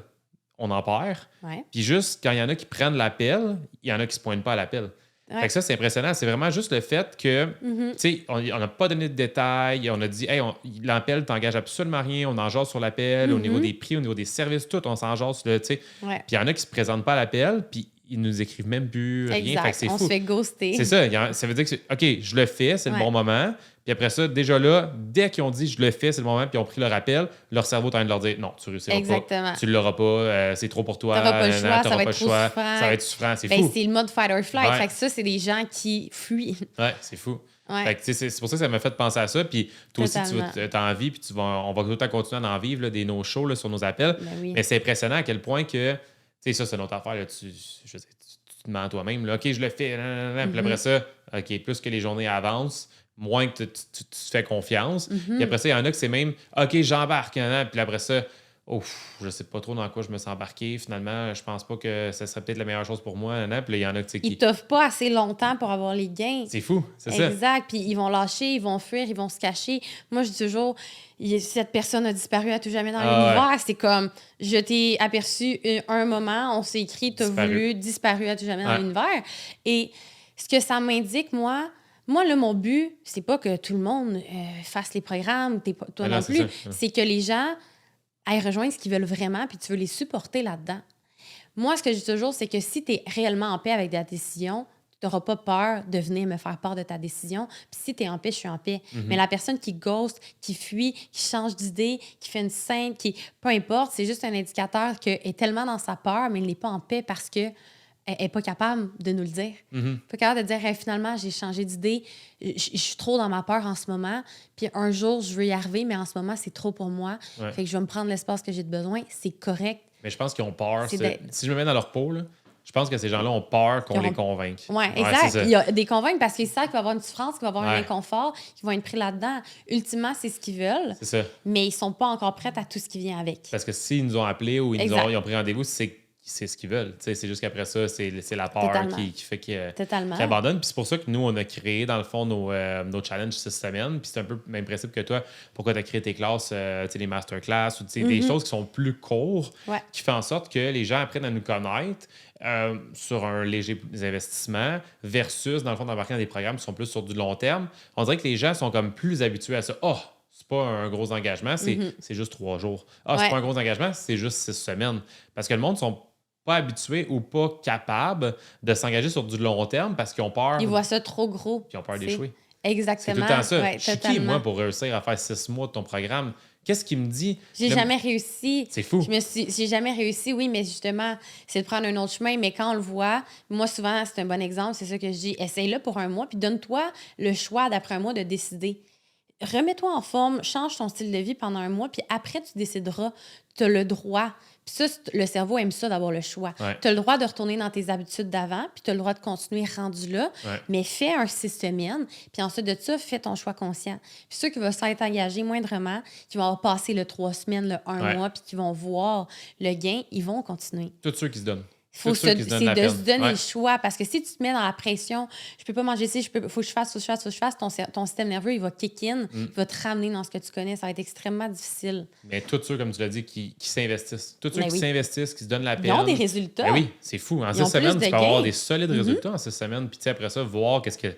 on en perd. Ouais. Puis juste quand il y en a qui prennent l'appel, il y en a qui ne se pointent pas à l'appel. Ouais. Fait que ça, c'est impressionnant. C'est vraiment juste le fait que, tu sais, on n'a pas donné de détails. On a dit, hey, l'appel t'engage absolument rien. On en jase sur l'appel, au niveau des prix, au niveau des services, tout, on s'en jase, tu sais. Ouais. Puis il y en a qui ne se présentent pas à l'appel, puis ils nous écrivent même plus rien. Exact. Fait que c'est on fou. se fait ghoster. C'est ça. Ça veut dire que, OK, je le fais, c'est le bon moment. Puis après ça, déjà là, dès qu'ils ont dit je le fais, c'est le moment, puis ils ont pris le rappel, leur cerveau est en train de leur dire non, tu réussiras pas. Tu l'auras pas, c'est trop pour toi. T'auras pas le choix, ça va être trop souffrant. Ça va être souffrant, c'est ben, fou. c'est le mode fight or flight. Ouais. Fait que ça, c'est des gens qui fuient. Ouais, c'est fou. Ouais. Fait que, c'est pour ça que ça m'a fait penser à ça. Puis toi Totalement. aussi, tu as envie, puis on va tout le temps continuer à en vivre, là, des no-shows là, sur nos appels. Ben oui. Mais c'est impressionnant à quel point que, tu sais, ça, c'est notre affaire. Là, tu te demandes toi-même, là, OK, je le fais. Puis après ça, OK, plus que les journées avancent, moins que tu te fais confiance. Puis après ça, il y en a que c'est même, OK, j'embarque. Puis après ça, je sais pas trop dans quoi je me suis embarqué. Finalement, je pense pas que ça serait peut-être la meilleure chose pour moi. Puis là, il y en a qui... Ils t'offrent pas assez longtemps pour avoir les gains. C'est fou, c'est ça. Exact. Puis ils vont lâcher, ils vont fuir, ils vont se cacher. Moi, je dis toujours, cette personne a disparu à tout jamais dans l'univers. Ouais. C'est comme, je t'ai aperçu un moment, on s'est écrit, t'as voulu, disparu à tout jamais dans l'univers. Et ce que ça m'indique, moi, là, mon but, c'est pas que tout le monde fasse les programmes, toi non plus. C'est que les gens aillent rejoindre ce qu'ils veulent vraiment, puis tu veux les supporter là-dedans. Moi, ce que je dis toujours, c'est que si tu es réellement en paix avec ta décision, tu n'auras pas peur de venir me faire part de ta décision. Puis si tu es en paix, je suis en paix. Mais la personne qui ghost, qui fuit, qui change d'idée, qui fait une scène, peu importe, c'est juste un indicateur qu'elle est tellement dans sa peur, mais elle n'est pas en paix parce que elle n'est pas capable de nous le dire. Pas capable de dire hey, finalement, j'ai changé d'idée, je suis trop dans ma peur en ce moment, puis un jour, je veux y arriver, mais en ce moment, c'est trop pour moi. Fait que je vais me prendre l'espace que j'ai de besoin. C'est correct. Mais je pense qu'ils ont peur. Si je me mets dans leur peau, là, je pense que ces gens-là ont peur qu'on les convainque. Oui, exact. Il y a des convaincre parce qu'ils savent qu'il va y avoir une souffrance, qu'il va y avoir un inconfort, qu'ils vont être pris là-dedans. Ultimement, c'est ce qu'ils veulent. C'est ça. Mais ils sont pas encore prêts à tout ce qui vient avec. Parce que s'ils nous ont appelés ou ils ont pris rendez-vous, c'est ce qu'ils veulent. T'sais, c'est juste qu'après ça, c'est la peur qui fait qu'ils abandonnent. Puis c'est pour ça que nous, on a créé, dans le fond, nos challenges cette semaine. Puis c'est un peu le même principe que toi. Pourquoi tu as créé tes classes, les masterclass ou des choses qui sont plus courtes, qui font en sorte que les gens apprennent à nous connaître sur un léger investissement versus, dans le fond, d'embarquer dans des programmes qui sont plus sur du long terme. On dirait que les gens sont comme plus habitués à ça. C'est pas un gros engagement, c'est juste 3 jours. C'est pas un gros engagement, c'est juste 6 semaines. Parce que le monde sont pas habitués ou pas capables de s'engager sur du long terme parce qu'ils ont peur. Ils voient ça trop gros. Puis ils ont peur d'échouer. Exactement. C'est tout le temps ça. Ouais, je suis qui, moi, pour réussir à faire 6 mois de ton programme? Qu'est-ce qui me dit? J'ai jamais réussi. C'est fou. J'ai jamais réussi, oui, mais justement, c'est de prendre un autre chemin. Mais quand on le voit, moi, souvent, c'est un bon exemple, c'est ça que je dis. Essaye-le pour un mois, puis donne-toi le choix, d'après un mois, de décider. remets-toi en forme, change ton style de vie pendant un mois, puis après, tu décideras. Tu as le droit. Puis ça, le cerveau aime ça d'avoir le choix. Ouais. Tu as le droit de retourner dans tes habitudes d'avant, puis tu as le droit de continuer rendu là, Ouais. mais fais un 6 semaines, puis ensuite de ça, fais ton choix conscient. Puis ceux qui vont s'être engagés moindrement, qui vont avoir passé le 3 semaines, le 1 mois, puis qui vont voir le gain, ils vont continuer. Tous ceux qui se donnent. C'est de se donner le choix. Parce que si tu te mets dans la pression, je peux pas manger ici, faut que je fasse, ton système nerveux, il va kick in, il va te ramener dans ce que tu connais. Ça va être extrêmement difficile. Mais tous ceux, comme tu l'as dit, qui s'investissent. Tous ceux Ben qui oui. s'investissent, qui se donnent la peine. Ils ont des résultats. Ben oui, c'est fou. En Ils 6 ont semaines, plus tu de peux avoir gains. des solides résultats en 6 semaines. Puis tu sais, après ça, voir qu'est-ce que...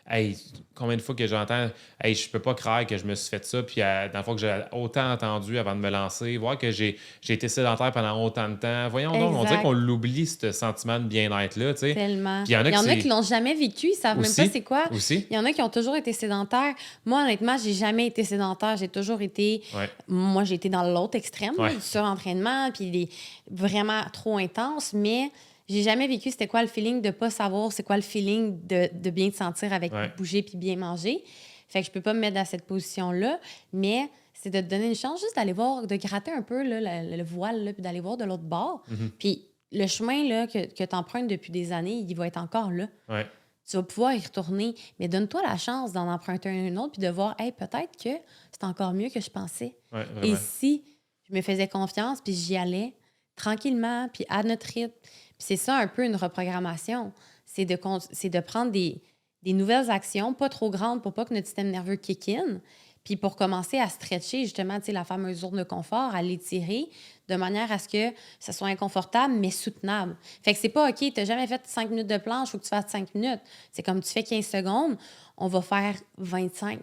Hey, combien de fois que j'entends « Hey, je peux pas croire que je me suis fait ça. » Puis dans le fond que j'ai autant entendu avant de me lancer. Voir que j'ai été sédentaire pendant autant de temps. Voyons donc, on dirait qu'on l'oublie, ce sentiment de bien-être-là. T'sais. Tellement. Puis il y en a qui l'ont jamais vécu, ils savent aussi, même pas c'est quoi. Aussi. Il y en a qui ont toujours été sédentaires. Moi, honnêtement, j'ai jamais été sédentaire. J'ai toujours été... Ouais. Moi, j'ai été dans l'autre extrême, Ouais. du surentraînement, puis vraiment trop intense, mais... J'ai jamais vécu c'était quoi le feeling de pas savoir c'est quoi le feeling de bien te sentir avec bouger puis bien manger. Fait que je peux pas me mettre dans cette position-là, mais c'est de te donner une chance juste d'aller voir, de gratter un peu là, le voile, là, puis d'aller voir de l'autre bord. Puis le chemin là, que tu empruntes depuis des années, il va être encore là. Ouais. Tu vas pouvoir y retourner, mais donne-toi la chance d'en emprunter un autre puis de voir, hey, peut-être que c'est encore mieux que je pensais. Ouais, Et si je me faisais confiance puis j'y allais tranquillement puis à notre rythme, c'est ça un peu une reprogrammation. C'est de prendre des nouvelles actions, pas trop grandes pour pas que notre système nerveux kick in, puis pour commencer à stretcher, justement, tu sais, la fameuse zone de confort, à l'étirer de manière à ce que ça soit inconfortable, mais soutenable. Fait que c'est pas, OK, t'as jamais fait 5 minutes de planche, faut que tu fasses 5 minutes. C'est comme tu fais 15 secondes, on va faire 25.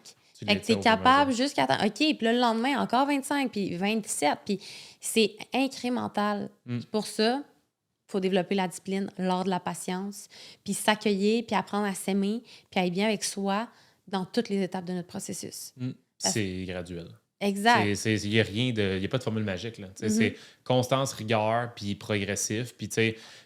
Fait que t'es capable jusqu'à... OK, puis là, le lendemain, encore 25, puis 27, puis c'est incrémental. Pour ça... Il faut développer la discipline, l'art de la patience, puis s'accueillir, puis apprendre à s'aimer, puis à être bien avec soi dans toutes les étapes de notre processus. C'est graduel. Exact. Il n'y a pas de formule magique. Là. C'est constance, rigueur, puis progressif. Puis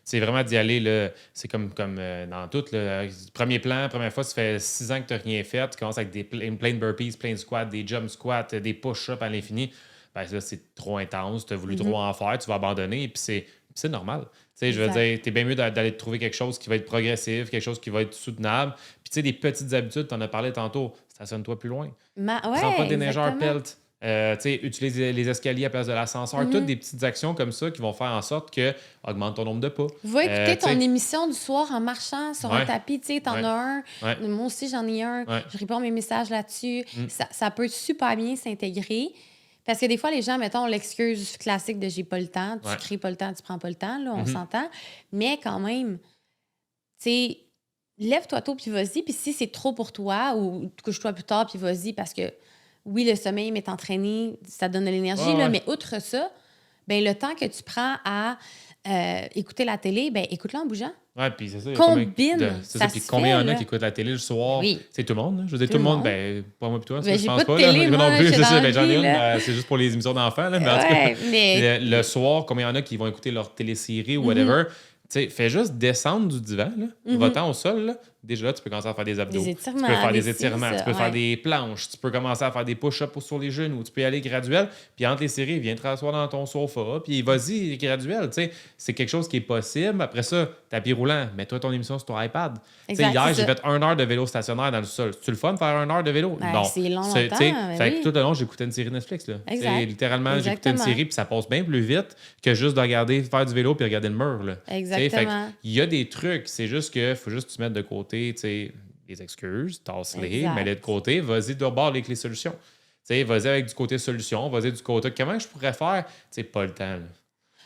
c'est vraiment d'y aller. Là, c'est comme dans tout. Là, premier plan, première fois, ça fait 6 ans que tu n'as rien fait. Tu commences avec plein de burpees, plein de squats, des jump squats, des push-ups à l'infini. Ben, là, c'est trop intense. Tu as voulu trop en faire, tu vas abandonner. Puis c'est normal. Je veux dire, t'es bien mieux d'aller te trouver quelque chose qui va être progressif, quelque chose qui va être soutenable. Puis, tu sais, des petites habitudes, tu en as parlé tantôt, stationne-toi plus loin. Prends pas des neigeurs pelt. Utilise les escaliers à place de l'ascenseur. Toutes des petites actions comme ça qui vont faire en sorte que augmente ton nombre de pas. Va écouter ton émission du soir en marchant sur un tapis. Tu sais, t'en as un. Ouais. Moi aussi, j'en ai un. Je réponds à mes messages là-dessus. Ça peut super bien s'intégrer. Parce que des fois, les gens, mettons, l'excuse classique de « j'ai pas le temps », tu crées pas le temps, tu prends pas le temps, là, on s'entend. Mais quand même, tu sais, lève-toi tôt puis vas-y. Puis si c'est trop pour toi, ou couche-toi plus tard puis vas-y, parce que oui, le sommeil m'est entraîné, ça donne de l'énergie, là, mais outre ça, ben le temps que tu prends à écouter la télé, ben écoute-le en bougeant. Oui, puis c'est ça. Combine. Puis combien il y en a qui écoutent la télé le soir? Oui. C'est tout le monde. Là. Je veux dire, tout le monde, ben, pas moi et toi, ben, je pense pas. Pas de télé, là. moi, Non plus, je sais, ben, j'en ai une. C'est juste pour les émissions d'enfants. Là, mais en tout cas, mais... le soir, combien il y en a qui vont écouter leur télésérie ou whatever? Tu sais, fais juste descendre du divan, là, va-t'en au sol. Là. Déjà, là, tu peux commencer à faire des abdos. Des étirements, tu peux faire des étirements, ça, tu peux faire des planches, tu peux commencer à faire des push-ups sur les genoux, tu peux y aller graduel. Puis entre les séries, viens te rasseoir dans ton sofa, puis vas-y, graduel. Tu sais, c'est quelque chose qui est possible. Après ça, tapis roulant, mets-toi ton émission sur ton iPad. Exact, hier, j'ai fait 1 heure de vélo stationnaire dans le sol. C'est-tu le fun de faire 1 heure de vélo? Ben, non. C'est long, fait que tout le long, j'écoutais une série Netflix. Là. Littéralement, j'écoutais une série, puis ça passe bien plus vite que juste de regarder, faire du vélo puis regarder le mur. Là. Exactement. Il y a des trucs, c'est juste qu'il faut juste que tu mettes de côté, tu sais, les excuses, tasse-les, mets-les de côté, vas-y de bord avec les solutions. Vas-y avec du côté solution, vas-y du côté comment je pourrais faire, pas le temps. Là.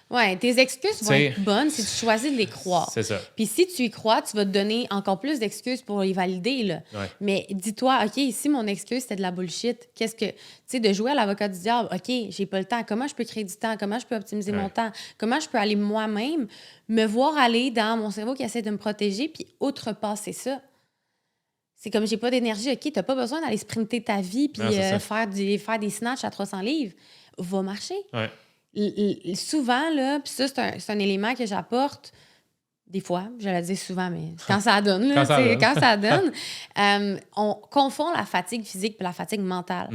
Oui, tes excuses vont être bonnes si tu choisis de les croire. C'est ça. Puis si tu y crois, tu vas te donner encore plus d'excuses pour les valider. Là. Ouais. Mais dis-toi, OK, ici, mon excuse, c'était de la bullshit. Qu'est-ce que... Tu sais, de jouer à l'avocat du diable, OK, j'ai pas le temps. Comment je peux créer du temps? Comment je peux optimiser mon temps? Comment je peux aller moi-même, me voir aller dans mon cerveau qui essaie de me protéger puis outrepasser ça? C'est comme j'ai pas d'énergie. OK, t'as pas besoin d'aller sprinter ta vie puis faire des snatchs à 300 livres. Va marcher. Ouais. Souvent, là, puis ça, c'est un élément que j'apporte Des fois, je le dis souvent, mais quand ça donne, là, Quand ça donne. quand ça donne, on confond la fatigue physique et la fatigue mentale.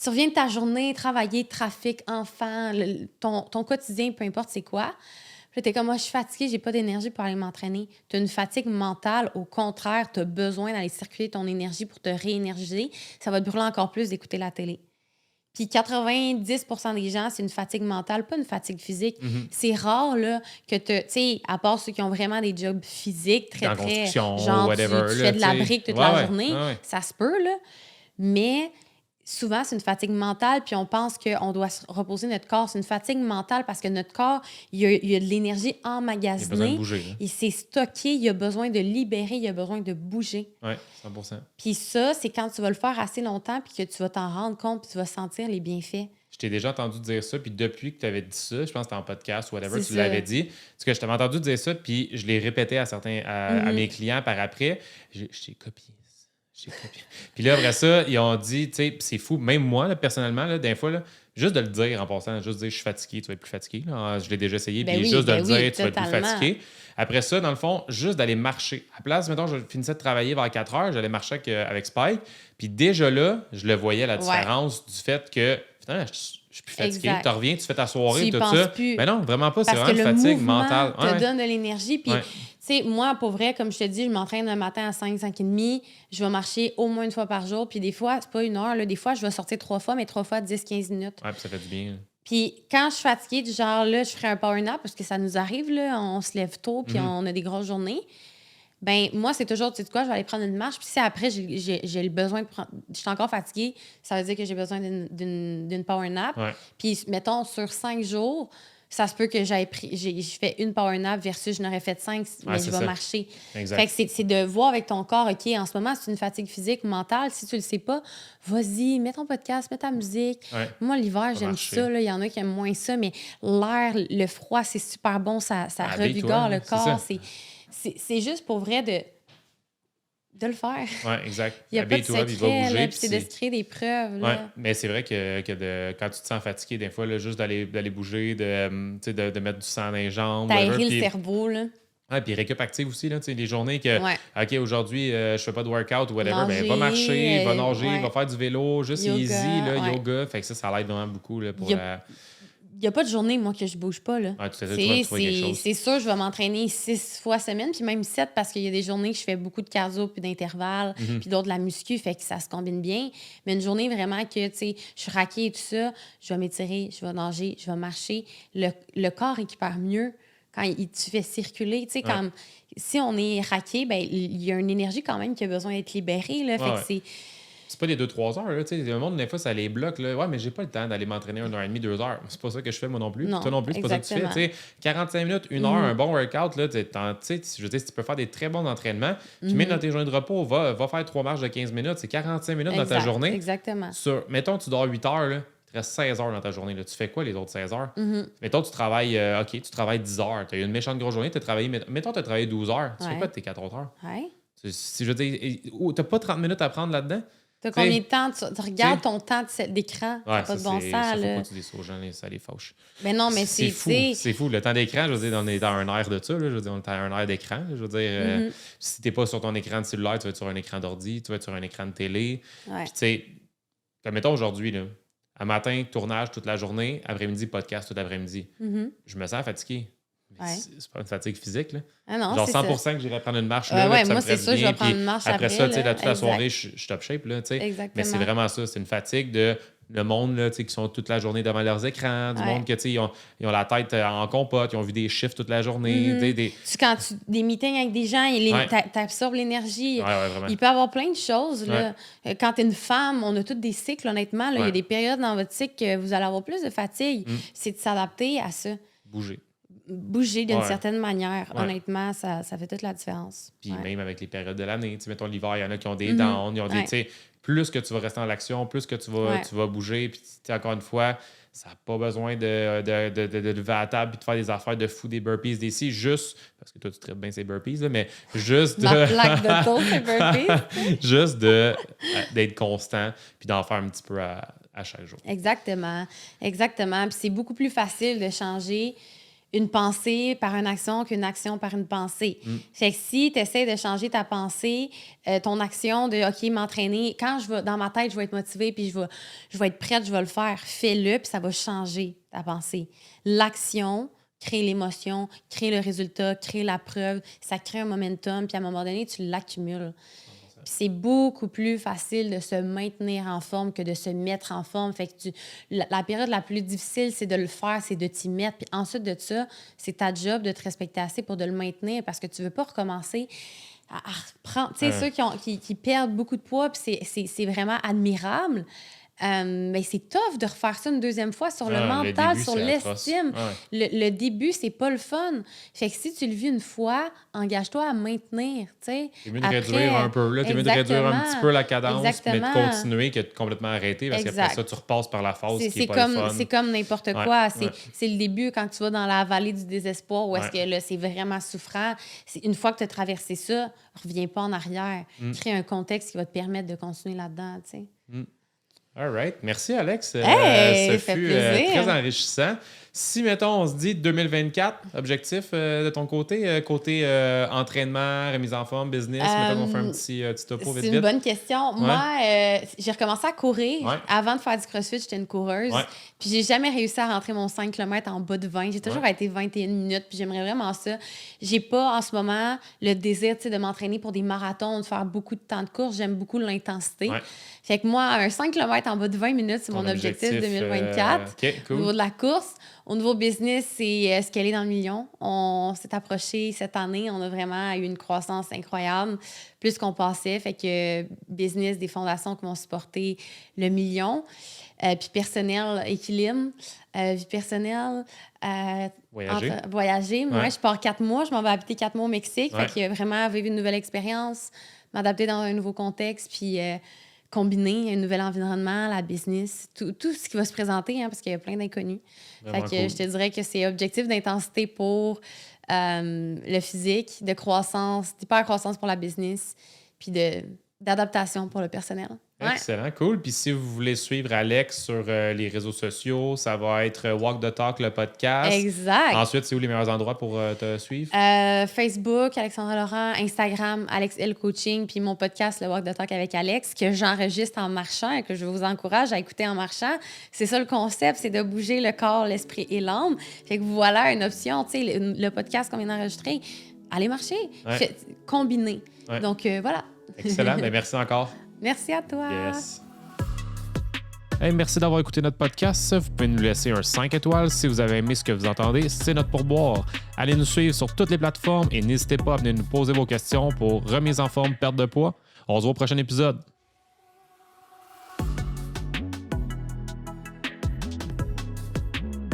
Tu reviens de ta journée, travailler, trafic, enfant, ton quotidien, peu importe c'est quoi. Puis t'es comme, moi, je suis fatiguée, j'ai pas d'énergie pour aller m'entraîner. Tu as une fatigue mentale, au contraire, tu as besoin d'aller circuler ton énergie pour te réénergiser. Ça va te brûler encore plus d'écouter la télé. Puis 90% des gens, c'est une fatigue mentale, pas une fatigue physique. C'est rare là, que tu sais, à part ceux qui ont vraiment des jobs physiques très, très... Genre, whatever, tu fais de la brique toute la journée. Ouais. Ça se peut, là. Mais souvent, c'est une fatigue mentale, puis on pense qu'on doit reposer notre corps. C'est une fatigue mentale parce que notre corps, il y a de l'énergie emmagasinée. Il a besoin de bouger. Il s'est stocké, il a besoin de libérer, il a besoin de bouger. Oui, 100%. Puis ça, c'est quand tu vas le faire assez longtemps, puis que tu vas t'en rendre compte, puis tu vas sentir les bienfaits. Je t'ai déjà entendu dire ça, puis depuis que tu avais dit ça, je pense que c'était en podcast ou whatever, C'est tu ça. l'avais dit. Parce que je t'avais entendu dire ça, puis je l'ai répété à mes clients par après. Je t'ai copié. Puis là, après ça, ils ont dit, tu sais, c'est fou, même moi, là, personnellement, là, des fois, là, juste de le dire en passant, juste dire je suis fatigué, tu vas être plus fatigué. Là. Je l'ai déjà essayé, puis juste de le dire, tu vas être plus fatigué. Après ça, dans le fond, juste d'aller marcher. À place, mettons, je finissais de travailler vers 4 heures, j'allais marcher avec Spike, puis déjà là, je le voyais, la différence du fait que, putain, je suis plus fatigué. Tu reviens, tu fais ta soirée, tout ça. Mais non, vraiment pas, c'est vraiment une fatigue mentale. Parce que le mouvement te donne de l'énergie, puis... Tu sais, moi, pour vrai, comme je te dis, je m'entraîne le matin à 5, 5h30. Je vais marcher au moins une fois par jour. Puis des fois, c'est pas une heure. Là, des fois, je vais sortir 3 fois, mais 3 fois 10, 15 minutes. Ouais, puis ça fait du bien. Puis quand je suis fatiguée, du genre, là, je ferai un power nap parce que ça nous arrive, là. On se lève tôt, puis on a des grosses journées. Ben moi, c'est toujours, tu sais quoi, je vais aller prendre une marche. Puis si après, j'ai le besoin de prendre... Je suis encore fatiguée, ça veut dire que j'ai besoin d'une power nap. Ouais. Puis, mettons, sur 5 jours... Ça se peut que j'ai fait une power nap versus je n'aurais fait 5, mais je vais marcher. Exact. Fait que c'est de voir avec ton corps, OK, en ce moment, c'est une fatigue physique, mentale. Si tu le sais pas, vas-y, mets ton podcast, mets ta musique. Ouais. Moi, l'hiver, j'aime ça. Il y en a qui aiment moins ça, mais l'air, le froid, c'est super bon. Ça revigore le corps. C'est juste pour vrai de le faire. Oui, exact. Il n'y a pas de secret, bouger, puis c'est de se créer des preuves. Oui, mais c'est vrai que quand tu te sens fatigué, des fois, là, juste d'aller bouger, de mettre du sang dans les jambes. T'aérer le cerveau, là. Oui, puis récup active aussi, là, les journées que, OK, aujourd'hui, je fais pas de workout ou whatever, mais va marcher, va nager, va faire du vélo, juste yoga, easy, là, yoga. Fait que ça l'aide vraiment beaucoup là, pour Il n'y a pas de journée, moi, que je bouge pas. Là. C'est sûr, je vais m'entraîner 6 fois semaine, puis même 7, parce qu'il y a des journées que je fais beaucoup de cardio puis d'intervalles, puis d'autres de la muscu, fait que ça se combine bien. Mais une journée vraiment que, tu sais, je suis raquée et tout ça, je vais m'étirer, je vais nager, je vais marcher. Le corps récupère mieux quand tu fais circuler. Tu sais, comme si on est raqué, ben il y a une énergie quand même qui a besoin d'être libérée. Là, fait que c'est... C'est pas des 2-3 heures. Là, le monde, des fois, ça les bloque. Là. Ouais, mais j'ai pas le temps d'aller m'entraîner 1h30, 2 heures. C'est pas ça que je fais, moi non plus. Non, toi non plus, c'est pas ça que tu fais. T'sais, 45 minutes, 1 heure, un bon workout. Là, je veux dire, si tu peux faire des très bons entraînements, tu mets dans tes journées de repos, va faire 3 marches de 15 minutes. C'est 45 minutes dans ta journée. Exactement. Mettons, tu dors 8 heures. Là, il te reste 16 heures dans ta journée. Là. Tu fais quoi les autres 16 heures? Mettons, tu travailles, tu travailles 10 heures. Tu as eu une méchante grosse journée. Mettons, tu as travaillé 12 heures. Tu fais quoi de tes 4 autres heures? Ouais. Je veux dire, t'as pas 30 minutes à prendre là-dedans? T'as combien de temps? Tu regardes ton temps d'écran. Ouais, pas de bon sens. Ça, là. faut pas que tu dises aux gens, ça les fâche. Mais non, mais c'est fou. C'est fou. Le temps d'écran, je veux dire, on est dans un air de ça. Là, je veux dire, on est dans un air d'écran. Je veux dire, si t'es pas sur ton écran de cellulaire, tu vas être sur un écran d'ordi, tu vas être sur un écran de télé. Ouais. Puis, tu sais, comme mettons aujourd'hui, là, à matin, tournage toute la journée, après-midi, podcast tout l'après-midi. Je me sens fatigué. C'est pas une fatigue physique, là. Ah non, genre 100% ça. Que j'irais prendre une marche là, moi, c'est ça, je vais prendre une marche après ça, tu sais, toute la exact. soirée, je suis top shape, là, tu sais. Exactement. Mais c'est vraiment ça, c'est une fatigue de le monde, là, tu sais, qui sont toute la journée devant leurs écrans, du monde que, tu sais, ils ont la tête en compote, ils ont vu des chiffres toute la journée, Quand des meetings avec des gens, t'absorbes l'énergie. Vraiment. Il peut y avoir plein de choses, là. Quand t'es une femme, on a tous des cycles, honnêtement, là. Il y a des périodes dans votre cycle que vous allez avoir plus de fatigue. C'est de s'adapter à ça. Bouger d'une certaine manière. Honnêtement, ça fait toute la différence. Puis même avec les périodes de l'année, mettons l'hiver, il y en a qui ont des downs, ils ont des, tu sais, plus que tu vas rester en l'action, plus que tu vas bouger. Puis encore une fois, ça n'a pas besoin de lever à la table et de faire des affaires de fou, des burpees, des si, juste, parce que toi tu traites bien ces burpees, là, mais juste de... Ma plaque de taux, ces burpees. Juste d'être constant puis d'en faire un petit peu à chaque jour. Exactement. Puis c'est beaucoup plus facile de changer une pensée par une action qu'une action par une pensée. Fait que si tu essaies de changer ta pensée, ton action de OK, m'entraîner, quand je vais dans ma tête, je vais être motivée puis je vais être prête, je vais le faire, fais-le puis ça va changer ta pensée. L'action crée l'émotion, crée le résultat, crée la preuve, ça crée un momentum puis à un moment donné, tu l'accumules. Puis c'est beaucoup plus facile de se maintenir en forme que de se mettre en forme. Fait que la période la plus difficile, c'est de le faire, c'est de t'y mettre. Puis ensuite de ça, c'est ta job de te respecter assez pour de le maintenir parce que tu veux pas recommencer à reprendre. Tu sais, ceux qui perdent beaucoup de poids, puis c'est vraiment admirable. Mais c'est tough de refaire ça une deuxième fois sur le mental, début, sur l'estime. Le début, c'est pas le fun. Fait que si tu le vis une fois, engage-toi à maintenir. C'est mieux de réduire un peu. Là, t'es mieux de réduire un petit peu la cadence, mais de continuer que de complètement arrêter parce qu'après ça, tu repasses par la phase qui est pas le fun. C'est comme n'importe quoi. C'est le début quand tu vas dans la vallée du désespoir où est-ce que là, c'est vraiment souffrant. Une fois que tu as traversé ça, reviens pas en arrière. Crée un contexte qui va te permettre de continuer là-dedans. Tu sais. All right. Merci, Alex. Ça fut très enrichissant. Si, mettons, on se dit 2024, objectif de ton côté, entraînement, remise en forme, business, mettons qu'on fait un petit topo vite. C'est une bonne question. Moi, j'ai recommencé à courir. Avant de faire du CrossFit, j'étais une coureuse. Puis j'ai jamais réussi à rentrer mon 5 km en bas de 20. J'ai toujours été 21 minutes, puis j'aimerais vraiment ça. J'ai pas, en ce moment, le désir de m'entraîner pour des marathons, de faire beaucoup de temps de course. J'aime beaucoup l'intensité. Fait que moi, un 5 km en bas de 20 minutes, c'est mon objectif 2024. Cool. Au niveau de la course. Au niveau business, c'est scaler dans le million. On s'est approché cette année. On a vraiment eu une croissance incroyable, plus qu'on pensait. Fait que business, des fondations qui vont supporter le million. Puis personnel, équilibre. Vie personnelle. Voyager. Moi, je pars 4 mois. Je m'en vais habiter 4 mois au Mexique. Fait que vraiment vivre une nouvelle expérience, m'adapter dans un nouveau contexte, puis combiner un nouvel environnement, la business, tout ce qui va se présenter, parce qu'il y a plein d'inconnus. Fait que je te dirais que c'est objectif d'intensité pour le physique, de croissance, d'hyper-croissance pour la business, puis d'adaptation pour le personnel. Excellent, cool. Puis si vous voulez suivre Alex sur les réseaux sociaux, ça va être Walk the Talk, le podcast. Exact. Ensuite, c'est où les meilleurs endroits pour te suivre? Facebook, Alexandra Laurent, Instagram, Alex L Coaching, puis mon podcast, le Walk the Talk avec Alex, que j'enregistre en marchant et que je vous encourage à écouter en marchant. C'est ça le concept, c'est de bouger le corps, l'esprit et l'âme. Fait que voilà une option, tu sais, le podcast qu'on vient d'enregistrer, allez marcher, combiner. Donc voilà. Excellent, merci encore. Merci à toi. Yes. Hey, merci d'avoir écouté notre podcast. Vous pouvez nous laisser un 5 étoiles si vous avez aimé ce que vous entendez. C'est notre pourboire. Allez nous suivre sur toutes les plateformes et n'hésitez pas à venir nous poser vos questions pour remise en forme, perte de poids. On se voit au prochain épisode.